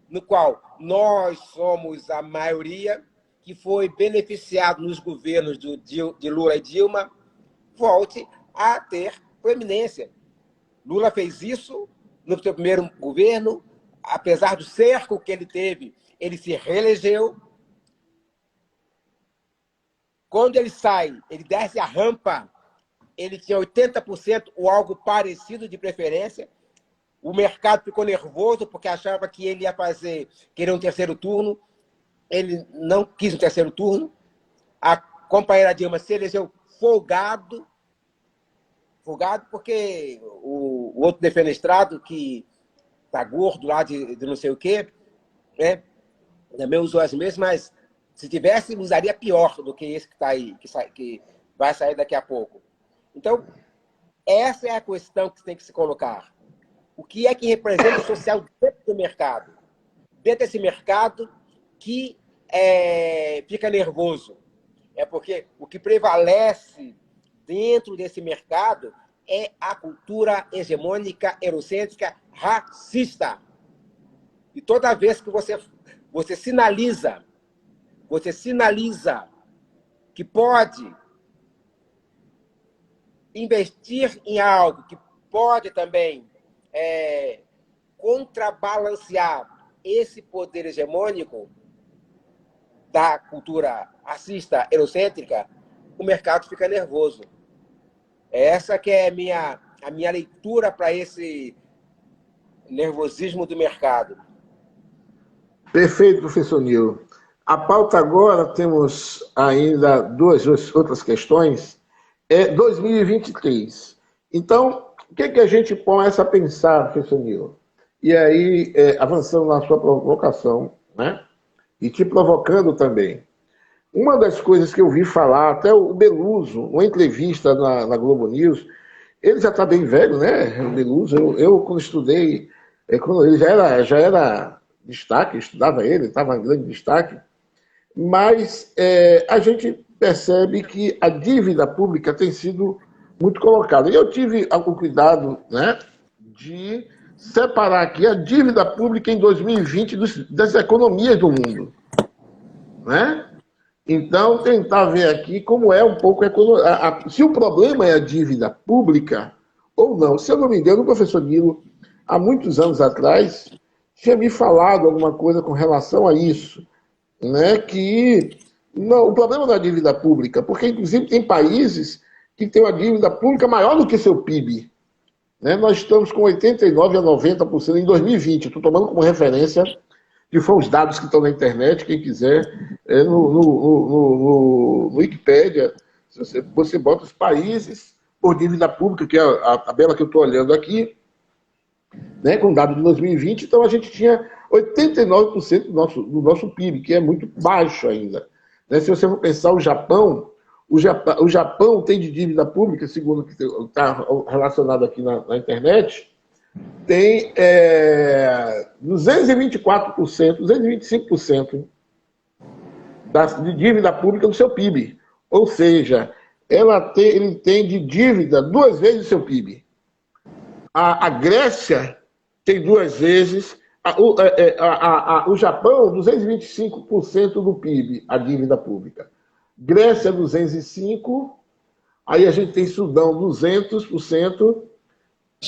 no qual nós somos a maioria, que foi beneficiado nos governos de Lula e Dilma, volte a ter proeminência. Lula fez isso no seu primeiro governo, apesar do cerco que ele teve, ele se reelegeu. Quando ele sai, ele desce a rampa, ele tinha 80% ou algo parecido de preferência. O mercado ficou nervoso porque achava que ele ia querer um terceiro turno. Ele não quis um terceiro turno. A companheira Dilma se elegeu folgado porque o outro defenestrado, que tá gordo lá de não sei o quê, né? Também usou as mesmas Se tivesse, usaria pior do que esse que está aí, que vai sair daqui a pouco. Então, essa é a questão que tem que se colocar. O que é que representa o social dentro do mercado? Dentro desse mercado que fica nervoso. É porque o que prevalece dentro desse mercado é a cultura hegemônica, eurocêntrica, racista. E toda vez que você sinaliza que pode investir em algo que pode também contrabalancear esse poder hegemônico da cultura racista, eurocêntrica, o mercado fica nervoso. Essa que é a minha leitura para esse nervosismo do mercado. Perfeito, professor Nilo. A pauta agora, temos ainda duas outras questões. 2023. Então, o que a gente começa a pensar, professor Nilo? E aí, avançando na sua provocação, né? E te provocando também. Uma das coisas que eu vi falar, até o Beluso, uma entrevista na Globo News, ele já está bem velho, né? O Beluso, eu quando estudei, quando ele já era destaque, eu estudava ele, estava em grande destaque, mas a gente percebe que a dívida pública tem sido muito colocada. E eu tive o cuidado, né, de separar aqui a dívida pública em 2020 das economias do mundo, né? Então, tentar ver aqui como é um pouco se o problema é a dívida pública ou não. Se eu não me engano, o professor Nilo, há muitos anos atrás, tinha me falado alguma coisa com relação a isso, né? Que não, o problema não é a dívida pública, porque, inclusive, tem países que têm uma dívida pública maior do que seu PIB. Né? Nós estamos com 89% a 90% em 2020. Estou tomando como referência, que foram os dados que estão na internet, quem quiser, no Wikipédia, você bota os países por dívida pública, que é a tabela que eu estou olhando aqui, né, com dado de 2020, então a gente tinha 89% do nosso PIB, que é muito baixo ainda. Né? Se você for pensar o Japão tem de dívida pública, segundo o que está relacionado aqui na internet, tem 224%, 225% de dívida pública do seu PIB. Ou seja, ele tem de dívida 2 vezes o seu PIB. A Grécia tem 2 vezes, o Japão, 225% do PIB, a dívida pública. Grécia, 205%, aí a gente tem Sudão, 200%,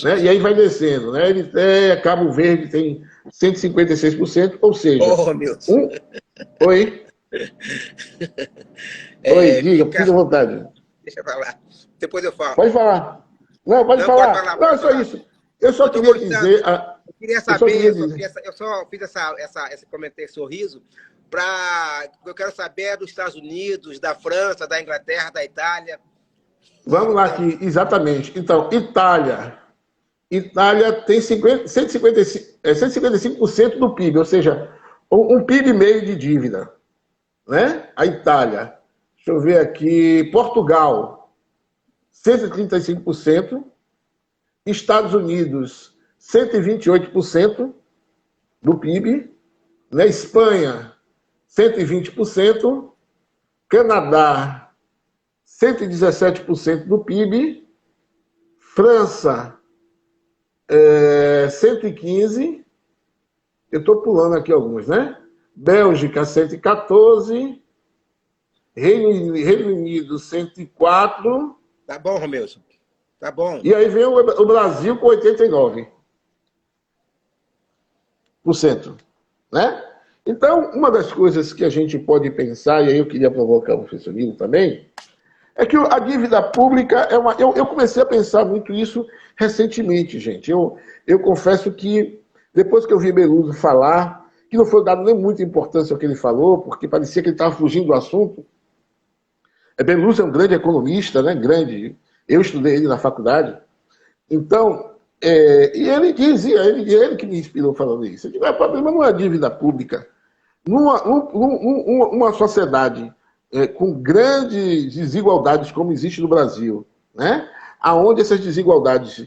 né? E aí vai descendo, né? Cabo Verde tem 156%, ou seja... Oi? Oi, diga, fique à vontade. Deixa eu falar, depois eu falo. Pode falar. Não, pode falar. Não, é só isso. Eu só queria dizer... Eu queria saber, eu só fiz esse comentário, esse sorriso, eu quero saber dos Estados Unidos, da França, da Inglaterra, da Itália. Vamos lá aqui, exatamente. Então, Itália tem 155% do PIB, ou seja, um PIB meio de dívida. Né? A Itália, deixa eu ver aqui, Portugal, 135%, Estados Unidos, 128% do PIB, né? Espanha, 120%, Canadá, 117% do PIB, França, 115%, eu estou pulando aqui alguns, né? Bélgica, 114%, Reino Unido, 104%. Tá bom, Romilson. Tá bom. E aí vem o Brasil com 89%. Né? Então, uma das coisas que a gente pode pensar, e aí eu queria provocar o professor Nilo também, é que a dívida pública eu comecei a pensar muito isso recentemente, gente. Eu confesso que, depois que eu vi Beluso falar, que não foi dado nem muita importância ao que ele falou, porque parecia que ele estava fugindo do assunto. Beluso é um grande economista, né? Grande. Eu estudei ele na faculdade. Então, e ele dizia, ele que me inspirou falando isso. Eu digo, o problema não é a dívida pública. Uma sociedade com grandes desigualdades como existe no Brasil, né? Aonde essas desigualdades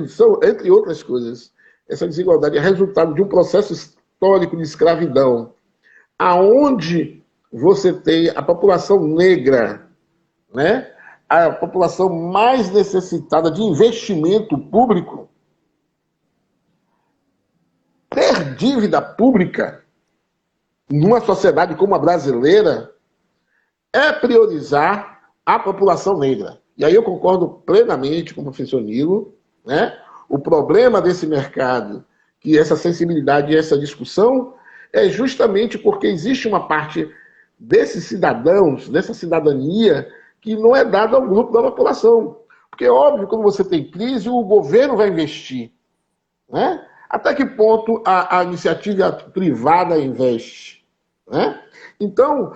são, entre outras coisas, essa desigualdade é resultado de um processo histórico de escravidão, aonde você tem a população negra, né? A população mais necessitada de investimento público, ter dívida pública numa sociedade como a brasileira é priorizar a população negra. E aí eu concordo plenamente com o professor Nilo, né? O problema desse mercado, que essa sensibilidade e essa discussão, é justamente porque existe uma parte desses cidadãos, dessa cidadania, que não é dada ao grupo da população. Porque é óbvio, quando você tem crise, o governo vai investir, né? Até que ponto a iniciativa privada investe, né? Então,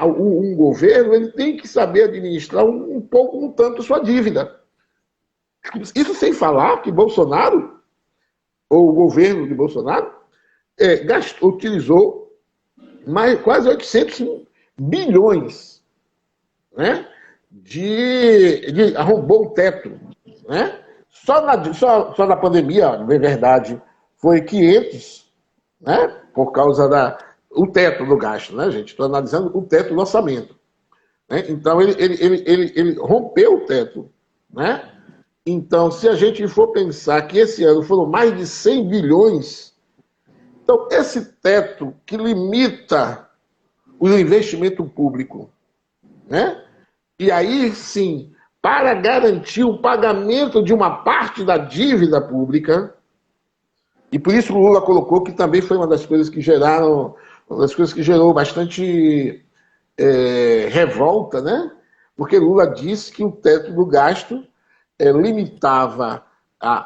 um governo ele tem que saber administrar um tanto sua dívida. Isso sem falar que Bolsonaro, ou o governo de Bolsonaro, utilizou quase 800 bilhões, né, arrombou o teto. Né? Só na pandemia, na verdade, foi 500, né, por causa o teto do gasto, né, gente? Estou analisando o teto do orçamento. Né? Então, ele rompeu o teto. Né? Então, se a gente for pensar que esse ano foram mais de 100 bilhões, então, esse teto que limita o investimento público, né? E aí, sim, para garantir o pagamento de uma parte da dívida pública, e por isso o Lula colocou que também foi uma das coisas que gerou bastante revolta, né? Porque Lula disse que o teto do gasto limitava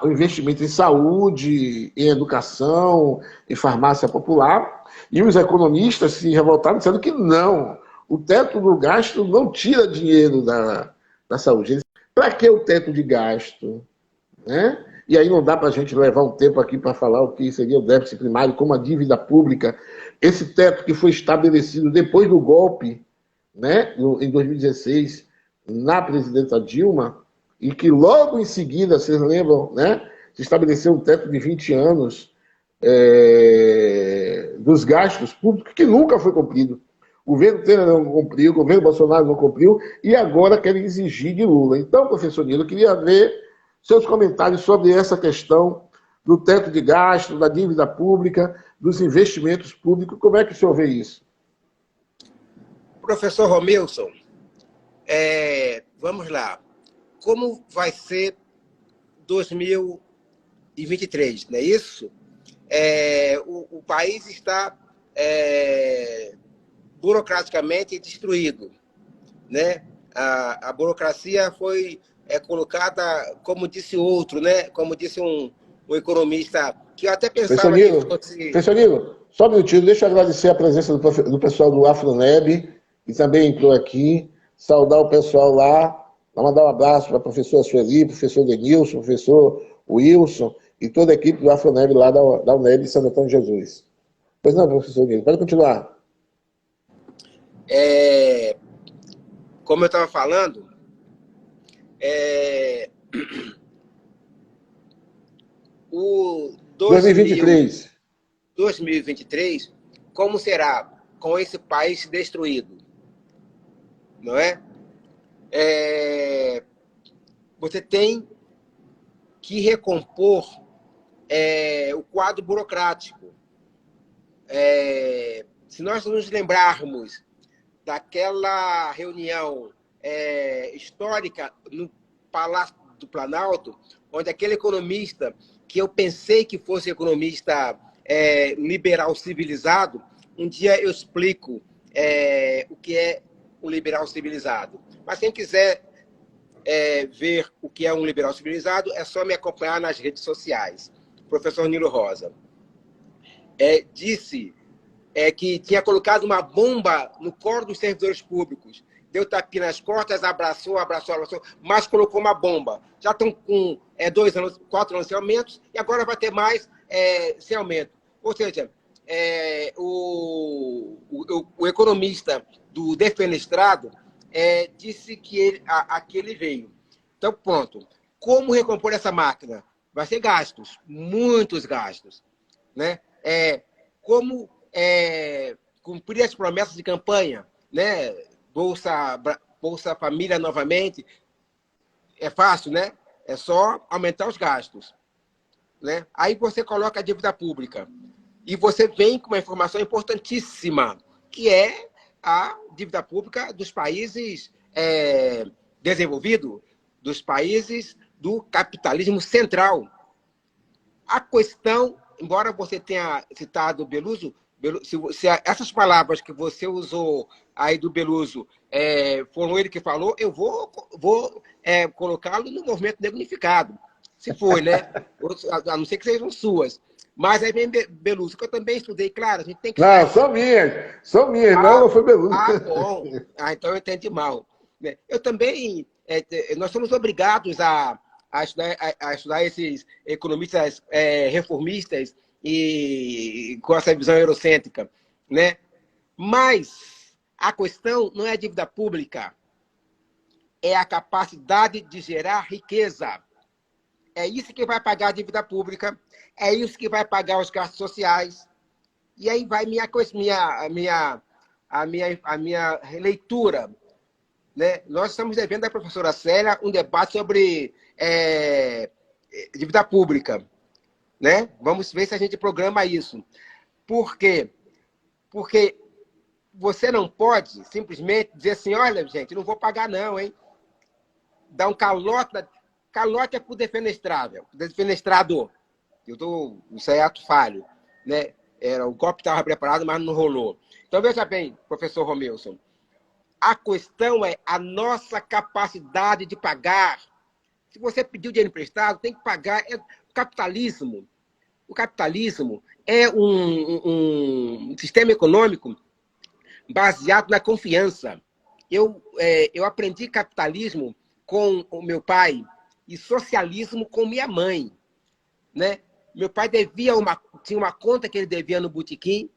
o investimento em saúde, em educação, em farmácia popular, e os economistas se revoltaram dizendo que não, o teto do gasto não tira dinheiro da saúde. Para que o teto de gasto? Né? E aí não dá para a gente levar um tempo aqui para falar o que seria o déficit primário, como a dívida pública, esse teto que foi estabelecido depois do golpe, né, em 2016, na presidenta Dilma, e que logo em seguida, vocês lembram, né, se estabeleceu um teto de 20 anos dos gastos públicos, que nunca foi cumprido. O governo Temer não cumpriu, o governo Bolsonaro não cumpriu, e agora querem exigir de Lula. Então, professor Nilo, eu queria ver seus comentários sobre essa questão do teto de gasto, da dívida pública, dos investimentos públicos. Como é que o senhor vê isso? Professor Romilson, vamos lá. Como vai ser 2023, não é isso? O país está burocraticamente destruído, né? A burocracia foi colocada, como disse outro, né? Como disse um economista, que eu até pensava que fosse... Professor Nilo, só um minutinho, deixa eu agradecer a presença do pessoal do Afroneb, que também entrou aqui, saudar o pessoal lá, mandar um abraço para a professora Sueli, professor Denilson, professor Wilson e toda a equipe do Afroneb lá da UNEB de Santo Antônio de Jesus. Pois não, professor Nilo, pode continuar. Como eu estava falando, 2023, como será com esse país destruído? Não é? Você tem que recompor o quadro burocrático. Se nós nos lembrarmos daquela reunião histórica no Palácio do Planalto, onde aquele economista, que eu pensei que fosse economista liberal civilizado, um dia eu explico o que é um liberal civilizado. Mas quem quiser ver o que é um liberal civilizado, é só me acompanhar nas redes sociais. Professor Nilo Rosa disse que tinha colocado uma bomba no coro dos servidores públicos. Deu tapinha nas costas, abraçou, mas colocou uma bomba. Já estão com 2 anos, 4 anos sem aumentos, e agora vai ter mais sem aumento. Ou seja, o economista do Defenestrado disse que ele veio. Então, pronto. Como recompor essa máquina? Vai ser gastos, muitos gastos. Né? Como cumprir as promessas de campanha, né? Bolsa Família novamente, é fácil, né? É só aumentar os gastos. Né? Aí você coloca a dívida pública. E você vem com uma informação importantíssima, que é a dívida pública dos países desenvolvidos, dos países do capitalismo central. A questão, embora você tenha citado Beluso, se essas palavras que você usou aí do Beluso foram ele que falou, eu vou colocá-lo no movimento negro unificado. Se foi, né? A não ser que sejam suas. Mas aí vem Beluso, que eu também estudei, claro, a gente tem que... Não, são minhas, não foi Beluso. Bom. Então eu entendi mal. Eu também, nós somos obrigados a estudar esses economistas reformistas e com essa visão eurocêntrica, né? Mas a questão não é a dívida pública, é a capacidade de gerar riqueza. É isso que vai pagar a dívida pública, é isso que vai pagar os gastos sociais. E aí vai a minha leitura. Né? Nós estamos devendo à professora Célia um debate sobre dívida pública. Né? Vamos ver se a gente programa isso. Por quê? Porque você não pode simplesmente dizer assim, olha, gente, não vou pagar não, hein? Dar um calote é para o defenestrado. Isso é ato falho. Né? O golpe estava preparado, mas não rolou. Então, veja bem, professor Romilson, a questão é a nossa capacidade de pagar. Se você pediu dinheiro emprestado, tem que pagar. O capitalismo é um sistema econômico baseado na confiança. Eu aprendi capitalismo com o meu pai e socialismo com minha mãe. Né? Meu pai tinha uma conta que ele devia no botequim.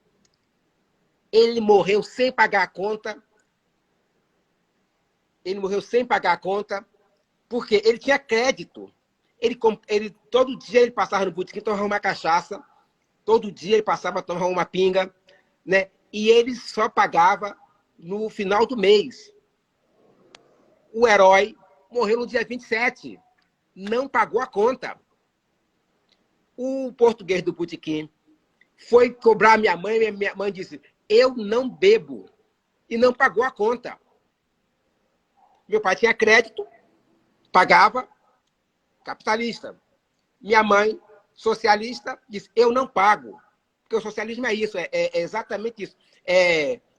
Ele morreu sem pagar a conta. Porque ele tinha crédito. Todo dia ele passava no botequim, tomava uma cachaça. Todo dia ele passava, tomava uma pinga. Né? E ele só pagava no final do mês. O herói morreu no dia 27. Não pagou a conta. O português do botequim foi cobrar minha mãe disse, eu não bebo. E não pagou a conta. Meu pai tinha crédito, pagava, capitalista. Minha mãe, socialista, disse, eu não pago. Porque o socialismo é isso, é exatamente isso.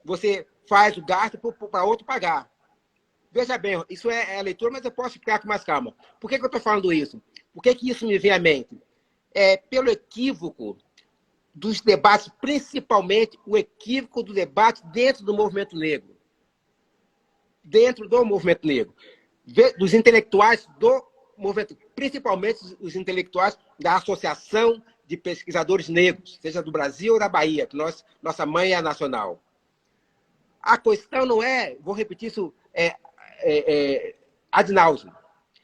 Você faz o gasto para outro pagar. Veja bem, isso é a leitura, mas eu posso explicar com mais calma. Por que eu estou falando isso? Por que isso me vem à mente? Pelo equívoco dos debates, principalmente o equívoco do debate dentro do movimento negro. Dentro do movimento negro. Dos intelectuais do movimento, principalmente os intelectuais da Associação de Pesquisadores Negros, seja do Brasil ou da Bahia, que nossa mãe é a nacional. A questão não vou repetir isso ad nauseam.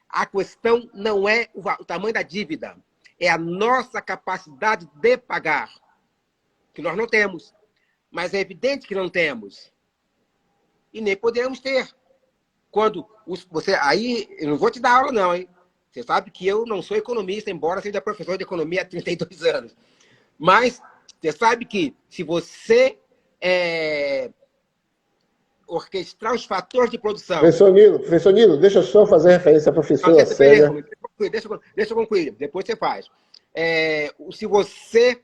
A questão não é o tamanho da dívida, é a nossa capacidade de pagar, que nós não temos. Mas é evidente que não temos. E nem poderemos ter. Quando aí, eu não vou te dar aula não, hein? Você sabe que eu não sou economista, embora seja professor de economia há 32 anos. Mas você sabe que se você orquestrar os fatores de produção... Professor Nilo, deixa eu só fazer referência à professora Célia. Deixa eu concluir, depois você faz. Se você...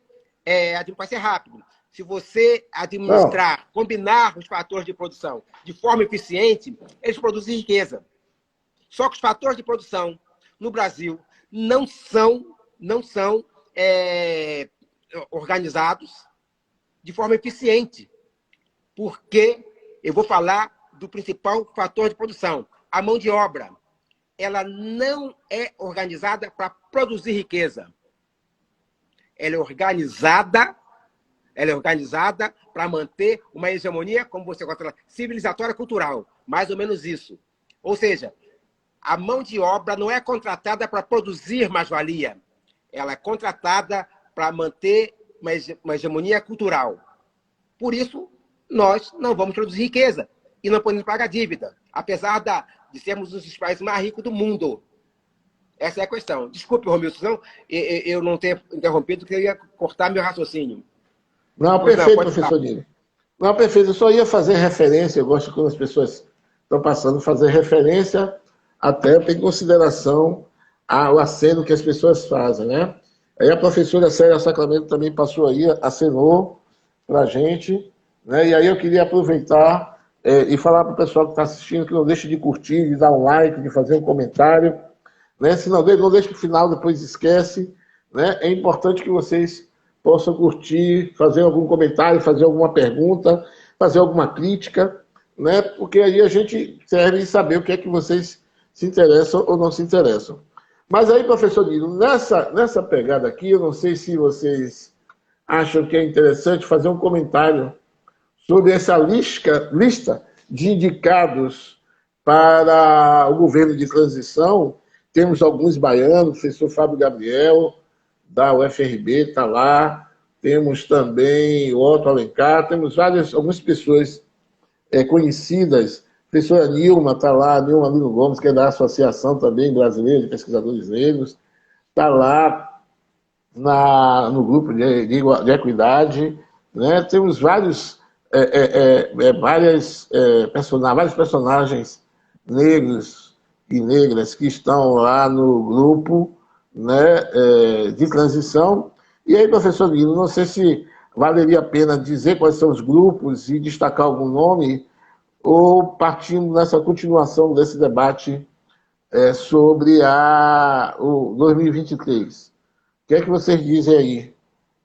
vai ser rápido. Se você administrar, combinar os fatores de produção de forma eficiente, eles produzem riqueza. Só que os fatores de produção no Brasil não são organizados de forma eficiente. Porque eu vou falar do principal fator de produção, a mão de obra. Ela não é organizada para produzir riqueza. Ela é organizada Ela é organizada para manter uma hegemonia, como você gosta de falar, civilizatória cultural. Mais ou menos isso. Ou seja, a mão de obra não é contratada para produzir mais-valia. Ela é contratada para manter uma hegemonia cultural. Por isso, nós não vamos produzir riqueza e não podemos pagar dívida, apesar de sermos um dos países mais ricos do mundo. Essa é a questão. Desculpe, Romilson, senão eu não ter interrompido, porque eu ia cortar meu raciocínio. Não, perfeito, professor Nilo. Não, perfeito. Eu só ia fazer referência, eu gosto quando as pessoas estão passando, fazer referência até ter em consideração o aceno que as pessoas fazem, né? Aí a professora Célia Sacramento também passou aí, acenou para a gente, né? E aí eu queria aproveitar e falar para o pessoal que está assistindo que não deixe de curtir, de dar um like, de fazer um comentário, né? Se não deixe para o final, depois esquece, né? É importante que vocês possam curtir, fazer algum comentário, fazer alguma pergunta, fazer alguma crítica, né? Porque aí a gente serve saber o que é que vocês se interessam ou não se interessam. Mas aí, professor Nilo, nessa pegada aqui, eu não sei se vocês acham que é interessante fazer um comentário sobre essa lista de indicados para o governo de transição. Temos alguns baianos, o professor Fábio Gabriel, da UFRB, está lá. Temos também o Otto Alencar, temos algumas pessoas conhecidas. A professora Nilma está lá, Nilma Lino Gomes, que é da Associação também Brasileira de Pesquisadores Negros, está lá no grupo de equidade, né? Temos vários personagens negros e negras que estão lá no grupo, né, de transição. E aí, professor Nilo, não sei se valeria a pena dizer quais são os grupos e destacar algum nome, ou partindo nessa continuação desse debate sobre o 2023. O que é que vocês dizem aí?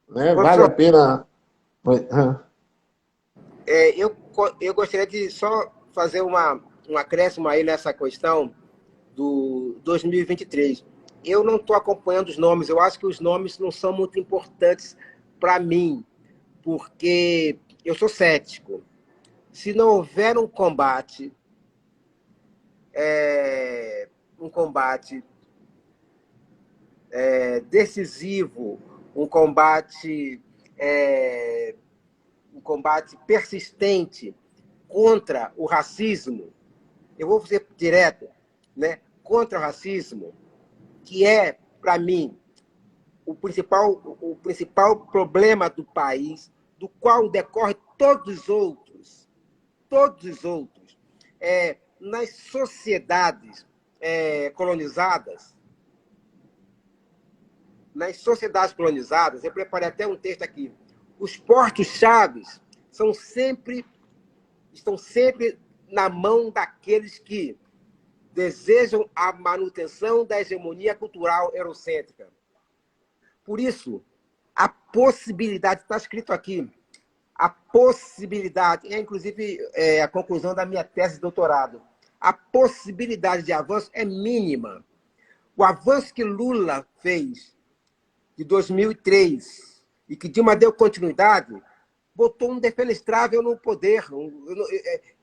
Né? Vale a pena... Eu gostaria de só fazer um acréscimo aí nessa questão do 2023. Eu não estou acompanhando os nomes, eu acho que os nomes não são muito importantes para mim, porque eu sou cético. Se não houver um combate decisivo, um combate persistente contra o racismo, eu vou ser direto, né? Contra o racismo, que é, para mim, o principal problema do país, do qual decorre todos os outros, nas sociedades colonizadas. Nas sociedades colonizadas, eu preparei até um texto aqui, os portos-chaves estão sempre na mão daqueles que desejam a manutenção da hegemonia cultural eurocêntrica. Por isso, a possibilidade, está escrito aqui, a possibilidade, inclusive a conclusão da minha tese de doutorado, a possibilidade de avanço é mínima. O avanço que Lula fez de 2003 e que Dilma deu continuidade, botou um defenestrável no poder.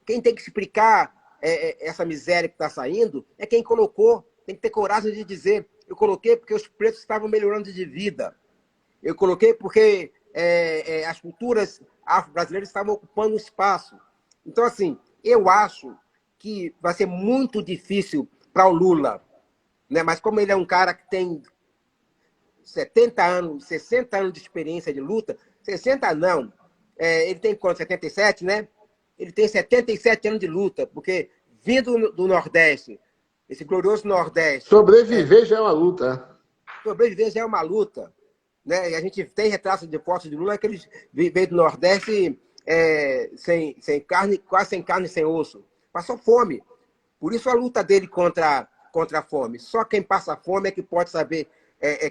Quem tem que explicar essa miséria que está saindo é quem colocou. Tem que ter coragem de dizer, eu coloquei porque os pretos estavam melhorando de vida. Eu coloquei porque as culturas afro-brasileiras estavam ocupando um espaço. Então, assim, eu acho que vai ser muito difícil para o Lula, né? Mas como ele é um cara que tem 70 anos, 60 anos de experiência de luta, 60 não, ele tem quanto? 77, né? Ele tem 77 anos de luta, porque vindo do Nordeste, esse glorioso Nordeste... Sobreviver já é uma luta. Sobreviver já é uma luta. Né? E a gente tem retratos de fotos de Lula que ele veio do Nordeste sem carne, quase sem carne e sem osso. Passou fome. Por isso a luta dele contra a fome. Só quem passa fome é que pode saber,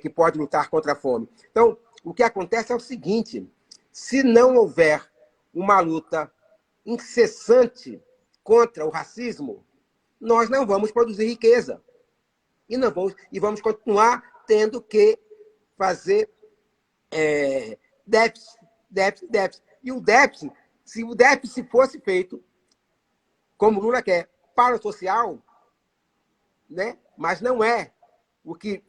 que pode lutar contra a fome. Então, o que acontece é o seguinte, se não houver uma luta incessante contra o racismo, nós não vamos produzir riqueza. E vamos continuar tendo que fazer déficit déficit, déficit. E o déficit, se o déficit fosse feito, como o Lula quer, para o social, né? Mas não é o que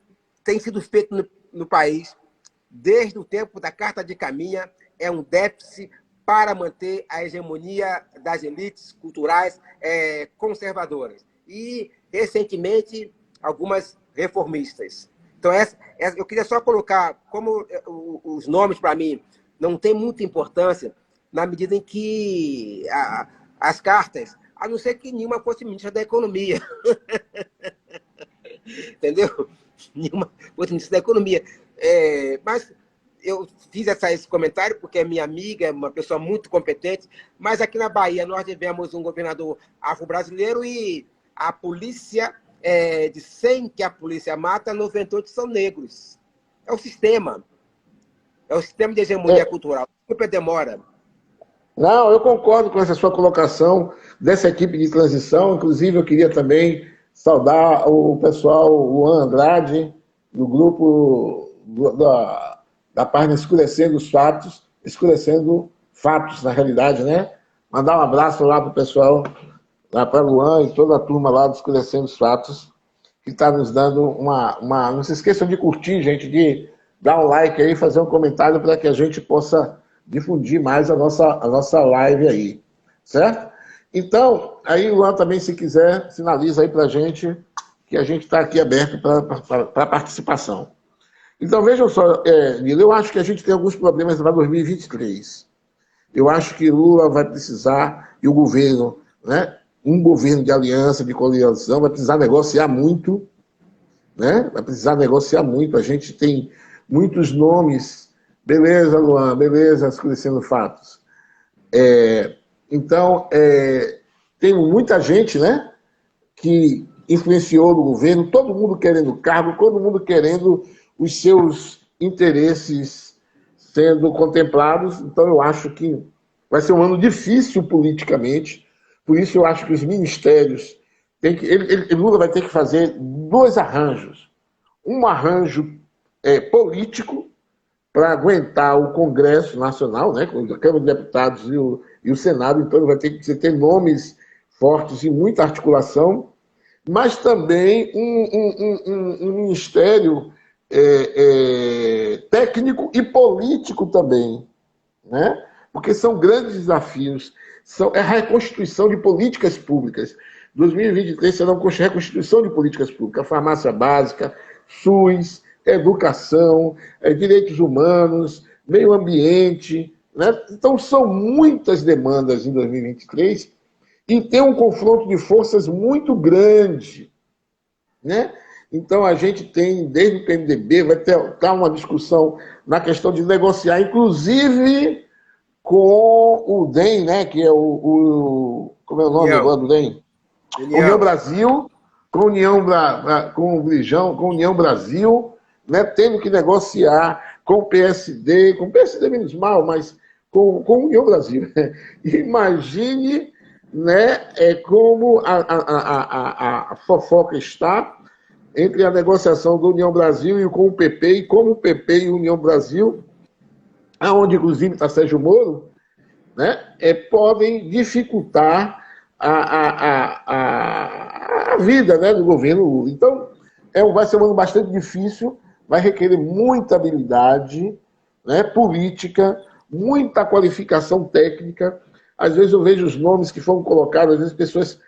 tem sido feito no país desde o tempo da Carta de Caminha, é um déficit para manter a hegemonia das elites culturais conservadoras. E, recentemente, algumas reformistas. Então, eu queria só colocar, como os nomes, para mim, não têm muita importância, na medida em que as cartas, a não ser que nenhuma fosse ministra da Economia. Entendeu? Nenhuma fosse ministra da Economia. Mas eu fiz esse comentário porque é minha amiga, é uma pessoa muito competente, mas aqui na Bahia nós tivemos um governador afro-brasileiro e a polícia, de 100 que a polícia mata, 98 são negros. É o sistema. É o sistema de hegemonia cultural. Desculpa a demora. Não, eu concordo com essa sua colocação dessa equipe de transição. Inclusive, eu queria também saudar o pessoal, o Andrade, do grupo da página Escurecendo Fatos, na realidade, né? Mandar um abraço lá para o pessoal, lá para Luan e toda a turma lá do Escurecendo os Fatos, que está nos dando uma... Não se esqueçam de curtir, gente, de dar um like aí, fazer um comentário para que a gente possa difundir mais a nossa live aí, certo? Então, aí Luan também, se quiser, sinaliza aí para a gente que a gente está aqui aberto para participação. Então, vejam só, Nilo, eu acho que a gente tem alguns problemas para 2023. Eu acho que Lula vai precisar, e o governo, né, um governo de aliança, de coligação, vai precisar negociar muito, né? Vai precisar negociar muito. A gente tem muitos nomes. Beleza, Luan, beleza, Escurecendo Fatos. Então, tem muita gente, né, que influenciou no governo, todo mundo querendo cargo, todo mundo querendo os seus interesses sendo contemplados. Então, eu acho que vai ser um ano difícil politicamente. Por isso, eu acho que os ministérios Lula vai ter que fazer dois arranjos. Um arranjo político para aguentar o Congresso Nacional, né, com a Câmara de Deputados e o Senado. Então, ele vai ter que ter nomes fortes e muita articulação, mas também um ministério técnico e político também, né? Porque são grandes desafios. É a reconstituição de políticas públicas. 2023 será uma reconstituição de políticas públicas, farmácia básica, SUS, educação, direitos humanos, meio ambiente, né? Então, são muitas demandas em 2023 e tem um confronto de forças muito grande, né? Então, a gente tem, desde o PMDB, vai ter uma discussão na questão de negociar, inclusive com o DEM, né? Que é como é o nome agora do DEM? União Brasil, com União Brasil, né, tendo que negociar com o PSD menos mal, mas com União Brasil. Imagine, né, como a fofoca está entre a negociação do União Brasil e com o PP, e como o PP e a União Brasil, aonde inclusive está Sérgio Moro, né, podem dificultar a vida, né, do governo Lula. Então, vai ser um ano bastante difícil, vai requerer muita habilidade, né, política, muita qualificação técnica. Às vezes eu vejo os nomes que foram colocados, às vezes pessoas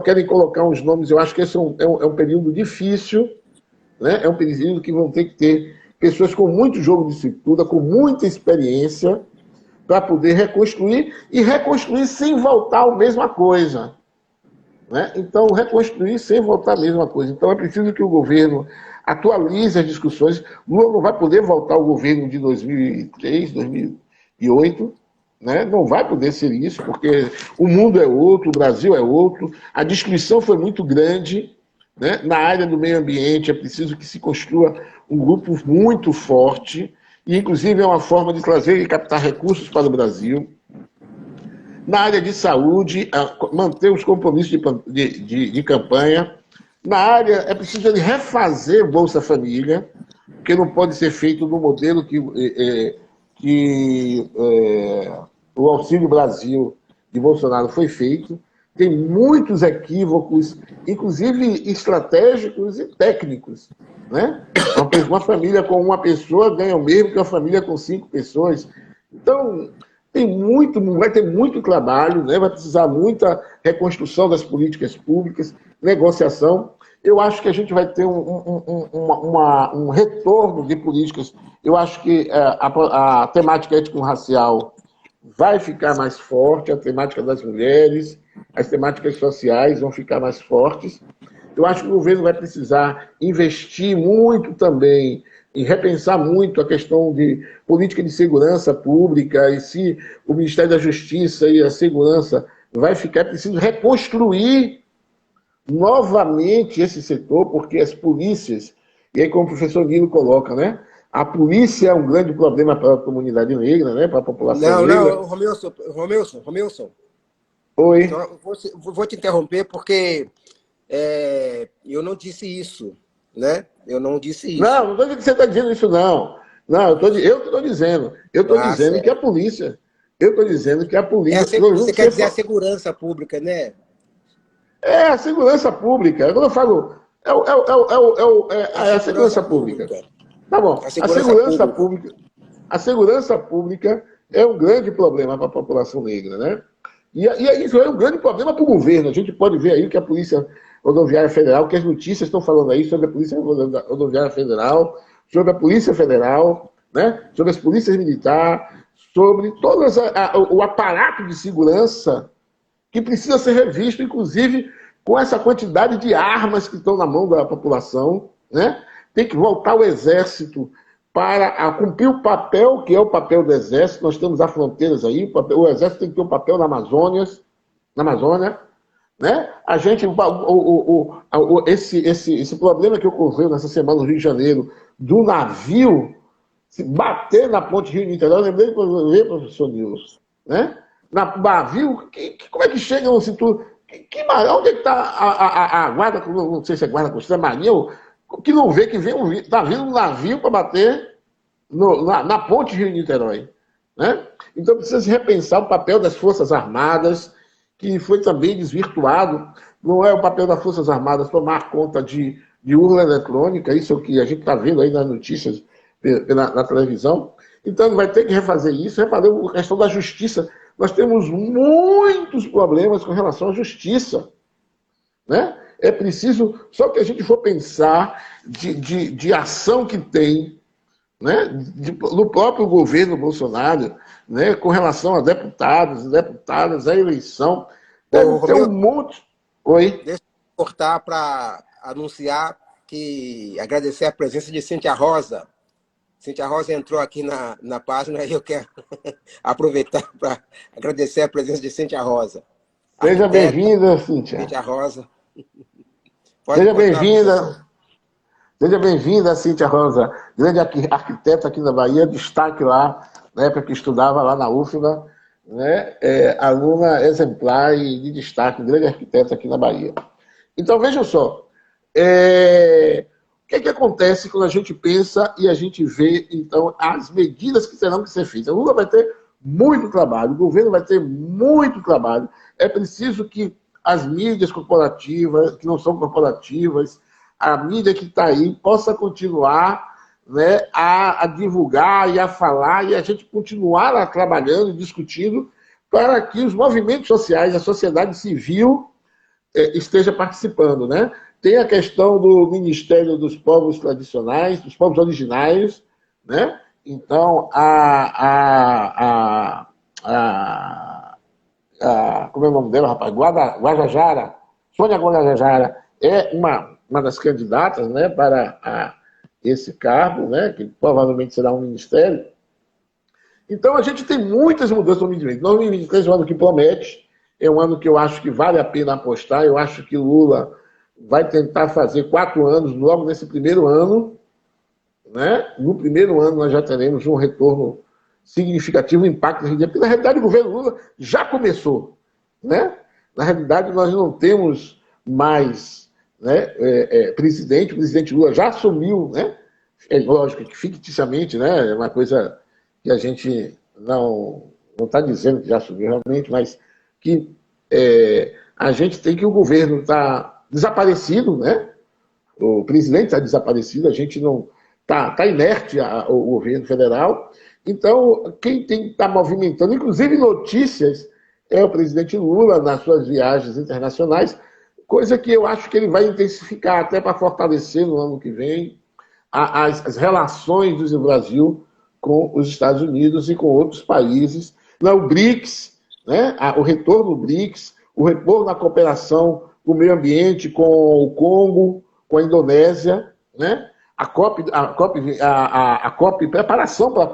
querem colocar uns nomes. Eu acho que esse é um período difícil, né? É um período que vão ter que ter pessoas com muito jogo de cintura, com muita experiência, para poder reconstruir, e reconstruir sem voltar à mesma coisa, né? Então, reconstruir sem voltar à mesma coisa. Então, é preciso que o governo atualize as discussões. Lula não vai poder voltar ao governo de 2003, 2008, né? Não vai poder ser isso, porque o mundo é outro, o Brasil é outro, a destruição foi muito grande, né? Na área do meio ambiente é preciso que se construa um grupo muito forte, e inclusive é uma forma de trazer e captar recursos para o Brasil. Na área de saúde, manter os compromissos de campanha. Na área, é preciso ele refazer Bolsa Família, que não pode ser feito no modelo que o Auxílio Brasil de Bolsonaro foi feito, tem muitos equívocos, inclusive estratégicos e técnicos, né? Uma família com uma pessoa ganha o mesmo que uma família com 5 pessoas. Então, vai ter muito trabalho, né? Vai precisar muita reconstrução das políticas públicas, negociação. Eu acho que a gente vai ter um retorno de políticas. Eu acho que a temática étnico-racial vai ficar mais forte, a temática das mulheres, as temáticas sociais vão ficar mais fortes. Eu acho que o governo vai precisar investir muito também e repensar muito a questão de política de segurança pública e se o Ministério da Justiça e a Segurança vai ficar preciso reconstruir novamente esse setor, porque as polícias, e aí como o professor Nilo coloca, né? A polícia é um grande problema para a comunidade negra, né? Para a população negra. Não, Romilson. Oi. Só vou te interromper porque eu não disse isso, né? Eu não disse isso. Não estou dizendo que você está dizendo isso, não. Não, eu estou dizendo. Eu estou dizendo certo. que a polícia. Eu estou dizendo que a polícia. Você quer dizer a segurança pública, né? É a segurança pública. Quando eu falo. A segurança pública. Tá bom. A segurança pública é um grande problema para a população negra, né? E isso é um grande problema para o governo. A gente pode ver aí que a Polícia Rodoviária Federal, que as notícias estão falando aí sobre a Polícia Rodoviária Federal, sobre a Polícia Federal, né? Sobre as polícias militares, sobre todo o aparato de segurança que precisa ser revisto, inclusive com essa quantidade de armas que estão na mão da população, né? Tem que voltar o Exército para cumprir o papel que é o papel do Exército. Nós temos as fronteiras aí, o Exército tem que ter um papel na Amazônia, né? A gente, esse problema que ocorreu nessa semana no Rio de Janeiro, do navio se bater na ponte Rio-Niterói, eu lembrei, professor Nilson, né? Navio, como é que chega no cinturão? Onde é que está a guarda, não sei se é guarda costeira, marinha, que não vê que está vindo um navio para bater na ponte Rio-Niterói, né? Então precisa se repensar o papel das Forças Armadas, que foi também desvirtuado. Não é o papel das Forças Armadas tomar conta de urna eletrônica, isso é o que a gente está vendo aí nas notícias na televisão. Então ele vai ter que refazer isso, refazer a questão da justiça. Nós temos muitos problemas com relação à justiça, né? É preciso, só que a gente for pensar de ação que tem, né, no próprio governo Bolsonaro, né, com relação a deputados e deputadas, a eleição, deve ter um monte... Oi? Deixa eu cortar para anunciar agradecer a presença de Cíntia Rosa. Cíntia Rosa entrou aqui na página e eu quero aproveitar para agradecer a presença de Cíntia Rosa. Seja bem-vinda, Cíntia. Cíntia Rosa. Seja bem-vinda. Seja bem-vinda, Cíntia Rosa, grande arquiteta aqui na Bahia, destaque lá, na época que estudava lá na UFBA, né? Aluna exemplar e de destaque, grande arquiteta aqui na Bahia. Então, vejam só, o que acontece quando a gente pensa e a gente vê, então, as medidas que terão que ser feitas? O Lula vai ter muito trabalho, o governo vai ter muito trabalho. É preciso que as mídias corporativas, que não são corporativas, a mídia que está aí possa continuar, né, a divulgar e a falar e a gente continuar lá trabalhando e discutindo para que os movimentos sociais, a sociedade civil esteja participando, né? Tem a questão do Ministério dos Povos Tradicionais, dos Povos Originários, né? Então, como é o nome dela, rapaz? Guajajara, Sônia Guajajara é uma das candidatas, né, para esse cargo, né, que provavelmente será um ministério. Então, a gente tem muitas mudanças no 2023. 2023 é um ano que promete, é um ano que eu acho que vale a pena apostar. Eu acho que o Lula vai tentar fazer 4 anos logo nesse primeiro ano, né? No primeiro ano nós já teremos um retorno significativo, um impacto na realidade. Porque, na realidade, o governo Lula já começou, né? Na realidade, nós não temos mais, né, presidente. O presidente Lula já assumiu, né? É lógico que ficticiamente, né? É uma coisa que a gente não está dizendo que já subiu realmente, mas que a gente tem que o governo está desaparecido, né? O presidente está desaparecido, a gente não está inerte o governo federal. Então, quem tem que estar movimentando, inclusive notícias, é o presidente Lula nas suas viagens internacionais, coisa que eu acho que ele vai intensificar até para fortalecer no ano que vem as relações do Brasil com os Estados Unidos e com outros países. O BRICS, né? O retorno do BRICS, o retorno na cooperação com o meio ambiente, com o Congo, com a Indonésia, né? A COP, preparação para a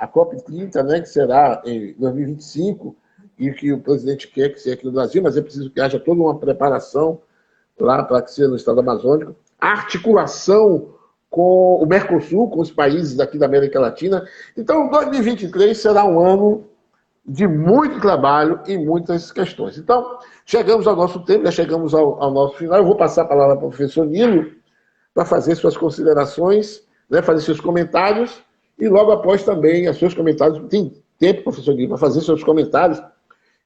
COP 30, né, que será em 2025, e que o presidente quer que seja aqui no Brasil, mas é preciso que haja toda uma preparação lá para que seja no estado amazônico. A articulação com o Mercosul, com os países daqui da América Latina. Então, 2023 será um ano de muito trabalho e muitas questões. Então, chegamos ao nosso tempo, já chegamos ao nosso final. Eu vou passar a palavra para o professor Nilo para fazer suas considerações, né, fazer seus comentários, e logo após também os seus comentários. Tem tempo, professor Nilo, para fazer seus comentários,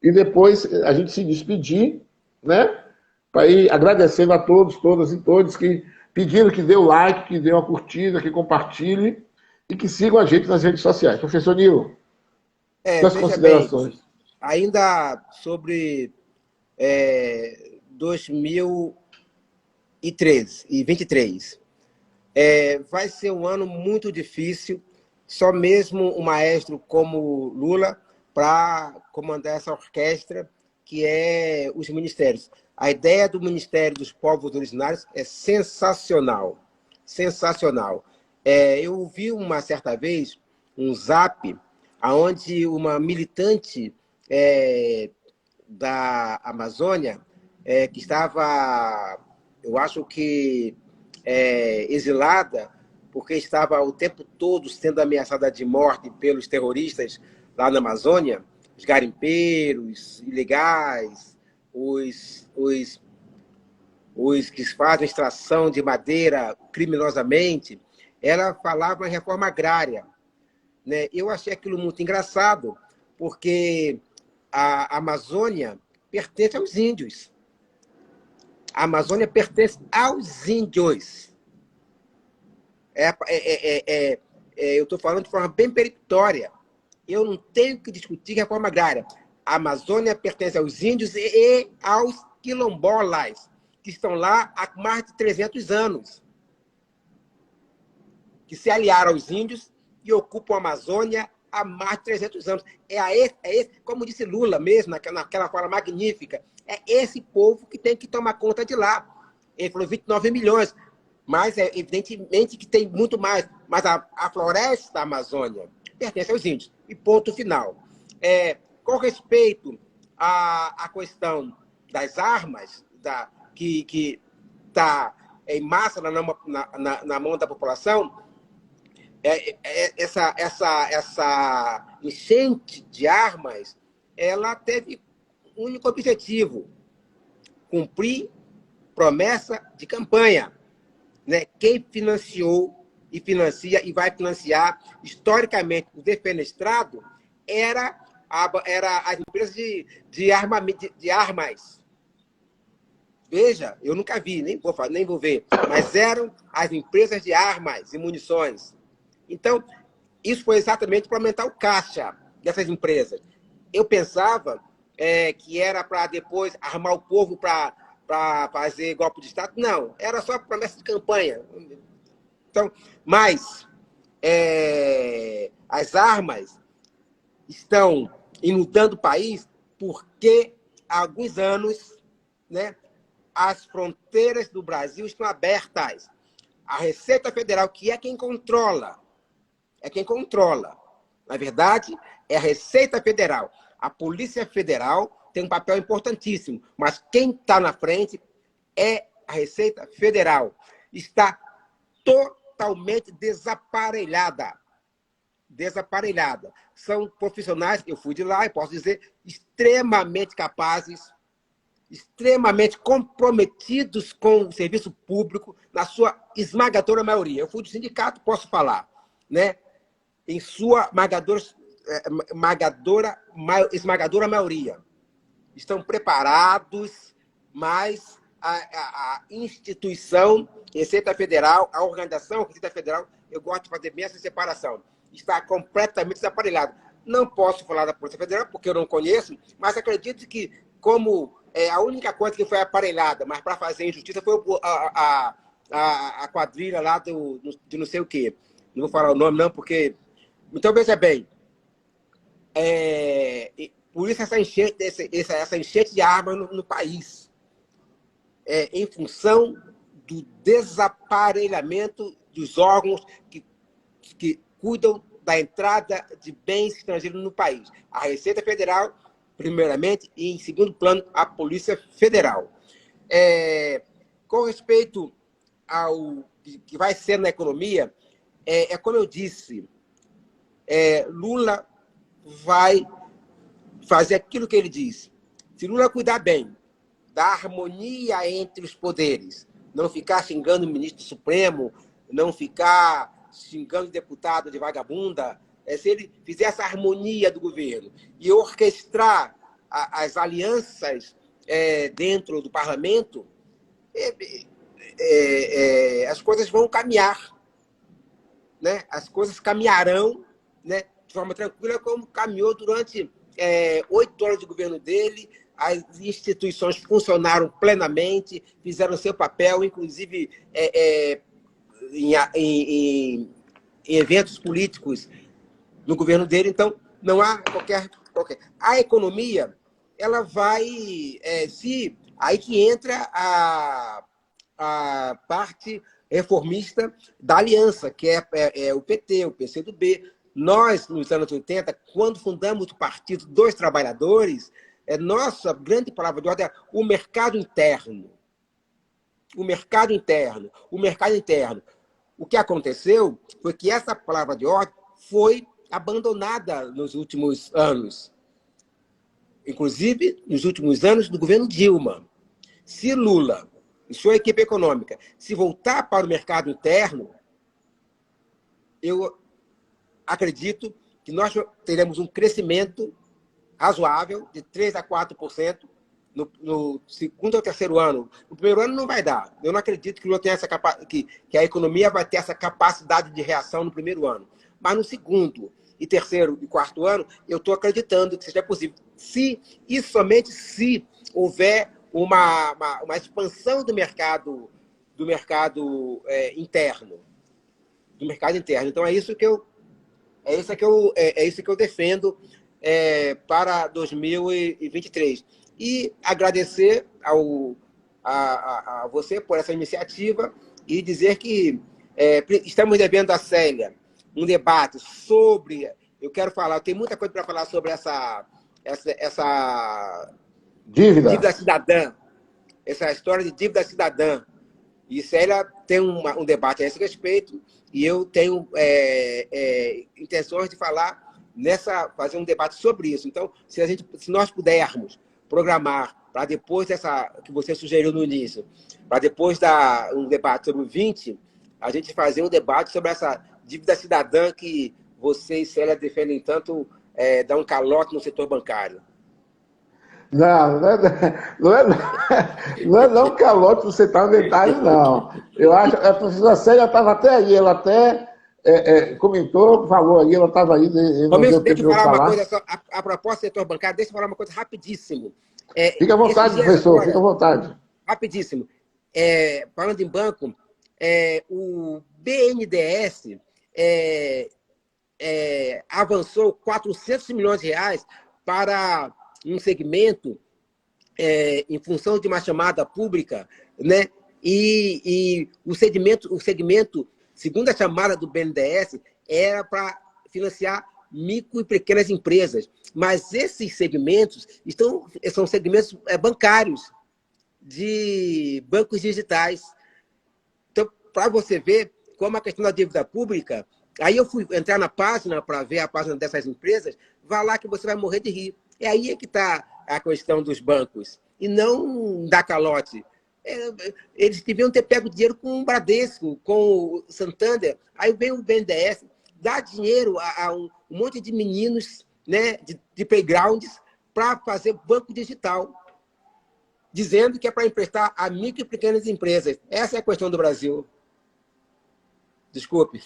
e depois a gente se despedir, né, para ir agradecendo a todos, todas e todos que pediram que dê o like, que dê uma curtida, que compartilhe e que sigam a gente nas redes sociais. Professor Nilo, suas considerações. Bem, ainda sobre 2013 e 2023, vai ser um ano muito difícil, só mesmo um maestro como Lula para comandar essa orquestra que é os ministérios. A ideia do Ministério dos Povos Originários é sensacional, sensacional. Eu vi uma certa vez um zap onde uma militante da Amazônia, que estava, eu acho que, exilada, porque estava o tempo todo sendo ameaçada de morte pelos terroristas lá na Amazônia, os garimpeiros ilegais, os que fazem extração de madeira criminosamente. Ela falava em reforma agrária, né? Eu achei aquilo muito engraçado, porque a Amazônia pertence aos índios. A Amazônia pertence aos índios. Eu estou falando de forma bem peremptória. Eu não tenho que discutir reforma agrária. A Amazônia pertence aos índios e aos quilombolas, que estão lá há mais de 300 anos, que se aliaram aos índios e ocupam a Amazônia há mais de 300 anos. Como disse Lula mesmo, naquela fala magnífica, é esse povo que tem que tomar conta de lá. Ele falou 29 milhões, mas evidentemente que tem muito mais. Mas a floresta da Amazônia pertence aos índios. E ponto final. Com respeito à questão das armas, que está em massa na mão da população, essa enchente de armas, ela teve um único objetivo: cumprir promessa de campanha, né? Quem financiou e financia e vai financiar historicamente o defenestrado era as empresas de armas. Veja, eu nunca vi, nem vou ver, mas eram as empresas de armas e munições. Então, isso foi exatamente para aumentar o caixa dessas empresas. Eu pensava que era para depois armar o povo para fazer golpe de Estado. Não, era só promessa de campanha. Então, mas as armas estão inundando o país porque há alguns anos, né, as fronteiras do Brasil estão abertas. A Receita Federal, que é quem controla. Na verdade, é a Receita Federal. A Polícia Federal tem um papel importantíssimo, mas quem está na frente é a Receita Federal. Está totalmente desaparelhada. São profissionais, eu fui de lá e posso dizer, extremamente capazes, extremamente comprometidos com o serviço público, na sua esmagadora maioria. Eu fui do sindicato, posso falar, né? em sua esmagadora maioria. Estão preparados, mas a instituição Receita Federal, a organização Receita Federal, eu gosto de fazer bem essa separação, está completamente desaparelhada. Não posso falar da Polícia Federal, porque eu não conheço, mas acredito que, como a única coisa que foi aparelhada, mas para fazer injustiça, foi a quadrilha lá de não sei o quê. Não vou falar o nome, não, porque... Então, veja bem, por isso essa enchente de armas no país, em função do desaparelhamento dos órgãos que cuidam da entrada de bens estrangeiros no país. A Receita Federal, primeiramente, e, em segundo plano, a Polícia Federal. Com respeito ao que vai ser na economia, como eu disse, Lula vai fazer aquilo que ele diz. Se Lula cuidar bem da harmonia entre os poderes, não ficar xingando o ministro Supremo, não ficar xingando o deputado de vagabunda, se ele fizer essa harmonia do governo e orquestrar as alianças dentro do parlamento, as coisas vão caminhar, né? As coisas caminharão, né, de forma tranquila, como caminhou durante 8 anos de governo dele. As instituições funcionaram plenamente, fizeram seu papel, inclusive em eventos políticos no governo dele. Então, não há qualquer... A economia, ela vai... aí que entra a parte reformista da aliança, que é o PT, o PCdoB. Nós, nos anos 80, quando fundamos o Partido dos Trabalhadores, nossa grande palavra de ordem é o mercado interno. O mercado interno. O mercado interno. O que aconteceu foi que essa palavra de ordem foi abandonada nos últimos anos. Inclusive, nos últimos anos do governo Dilma. Se Lula e sua equipe econômica se voltar para o mercado interno, eu acredito que nós teremos um crescimento razoável de 3% a 4% no segundo ou terceiro ano. No primeiro ano não vai dar. Eu não acredito que Lula tenha que a economia vai ter essa capacidade de reação no primeiro ano. Mas no segundo e terceiro e quarto ano, eu estou acreditando que seja possível. Se, e somente se houver uma expansão do mercado interno. Do mercado interno. Então, é isso que eu defendo para 2023. E agradecer a você por essa iniciativa e dizer que estamos devendo a Célia um debate sobre... Eu quero falar, tem muita coisa para falar sobre essa dívida cidadã, essa história de dívida cidadã. E Célia tem um debate a esse respeito, e eu tenho intenções de fazer um debate sobre isso. Então, se nós pudermos programar para depois dessa que você sugeriu no início, para depois um debate sobre o 20, a gente fazer um debate sobre essa dívida cidadã que você e Célia defendem tanto, dar um calote no setor bancário. Não é calote no setor bancário, não. Eu acho que a professora Célia estava até aí, ela até comentou, falou aí, ela estava aí. Deixa eu falar uma coisa só, a propósito do setor bancário, deixa eu falar uma coisa rapidíssimo. Fica à vontade, professor, fica à vontade. Rapidíssimo. Falando em banco, o BNDES avançou 400 milhões de reais para um segmento em função de uma chamada pública, né? E o segmento, segundo a chamada do BNDES, era para financiar micro e pequenas empresas. Mas esses segmentos são segmentos bancários, de bancos digitais. Então, para você ver como a questão da dívida pública, aí eu fui entrar na página para ver a página dessas empresas, vá lá que você vai morrer de rir. Aí que está a questão dos bancos, e não dar calote. Eles deviam ter pego dinheiro com o Bradesco, com o Santander. Aí vem o BNDES, dar dinheiro a um monte de meninos, né, de playgrounds para fazer banco digital, dizendo que é para emprestar a micro e pequenas empresas. Essa é a questão do Brasil. Desculpe.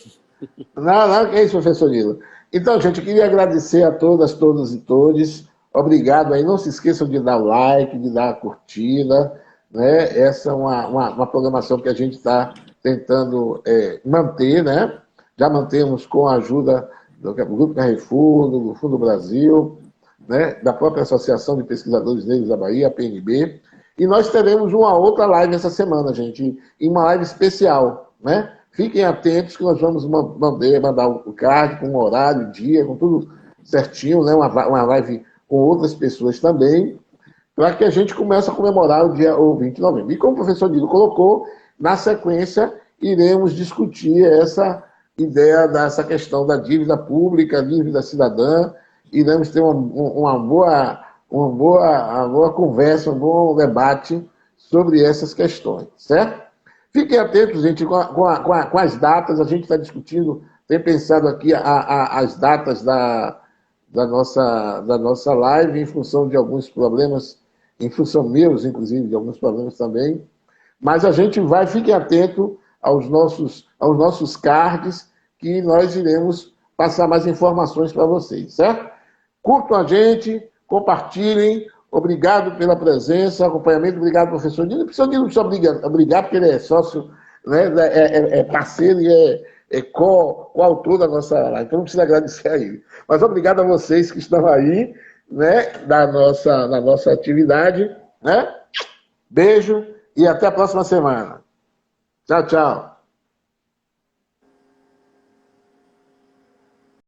Não, que é isso, professor Nilo. Então, gente, eu queria agradecer a todas, todos e todes. Obrigado aí. Não se esqueçam de dar o like, de dar a curtida, né? Essa é uma programação que a gente está tentando manter, né? Já mantemos com a ajuda do Grupo Carrefour, do Fundo Brasil, né? Da própria Associação de Pesquisadores Negros da Bahia, a PNB. E nós teremos uma outra live essa semana, gente, e uma live especial, né? Fiquem atentos que nós vamos mandar o card com horário, dia, com tudo certinho, né? Uma live com outras pessoas também, para que a gente comece a comemorar o 20 de novembro. E como o professor Nilo colocou, na sequência iremos discutir essa ideia dessa questão da dívida pública, dívida cidadã, iremos ter uma boa conversa, um bom debate sobre essas questões, certo? Fiquem atentos, gente, com as datas. A gente está discutindo, tem pensado aqui as datas da nossa live em função de alguns problemas, em função meus, inclusive, de alguns problemas também. Mas a gente fiquem atentos aos nossos cards, que nós iremos passar mais informações para vocês, certo? Curtam a gente, compartilhem. Obrigado pela presença, acompanhamento. Obrigado, professor Nilo. O professor Nilo não precisa obrigar, porque ele é sócio, né, é parceiro e é coautor da nossa live. Então não precisa agradecer a ele. Mas obrigado a vocês que estão aí, né, na nossa atividade. Né? Beijo e até a próxima semana. Tchau, tchau.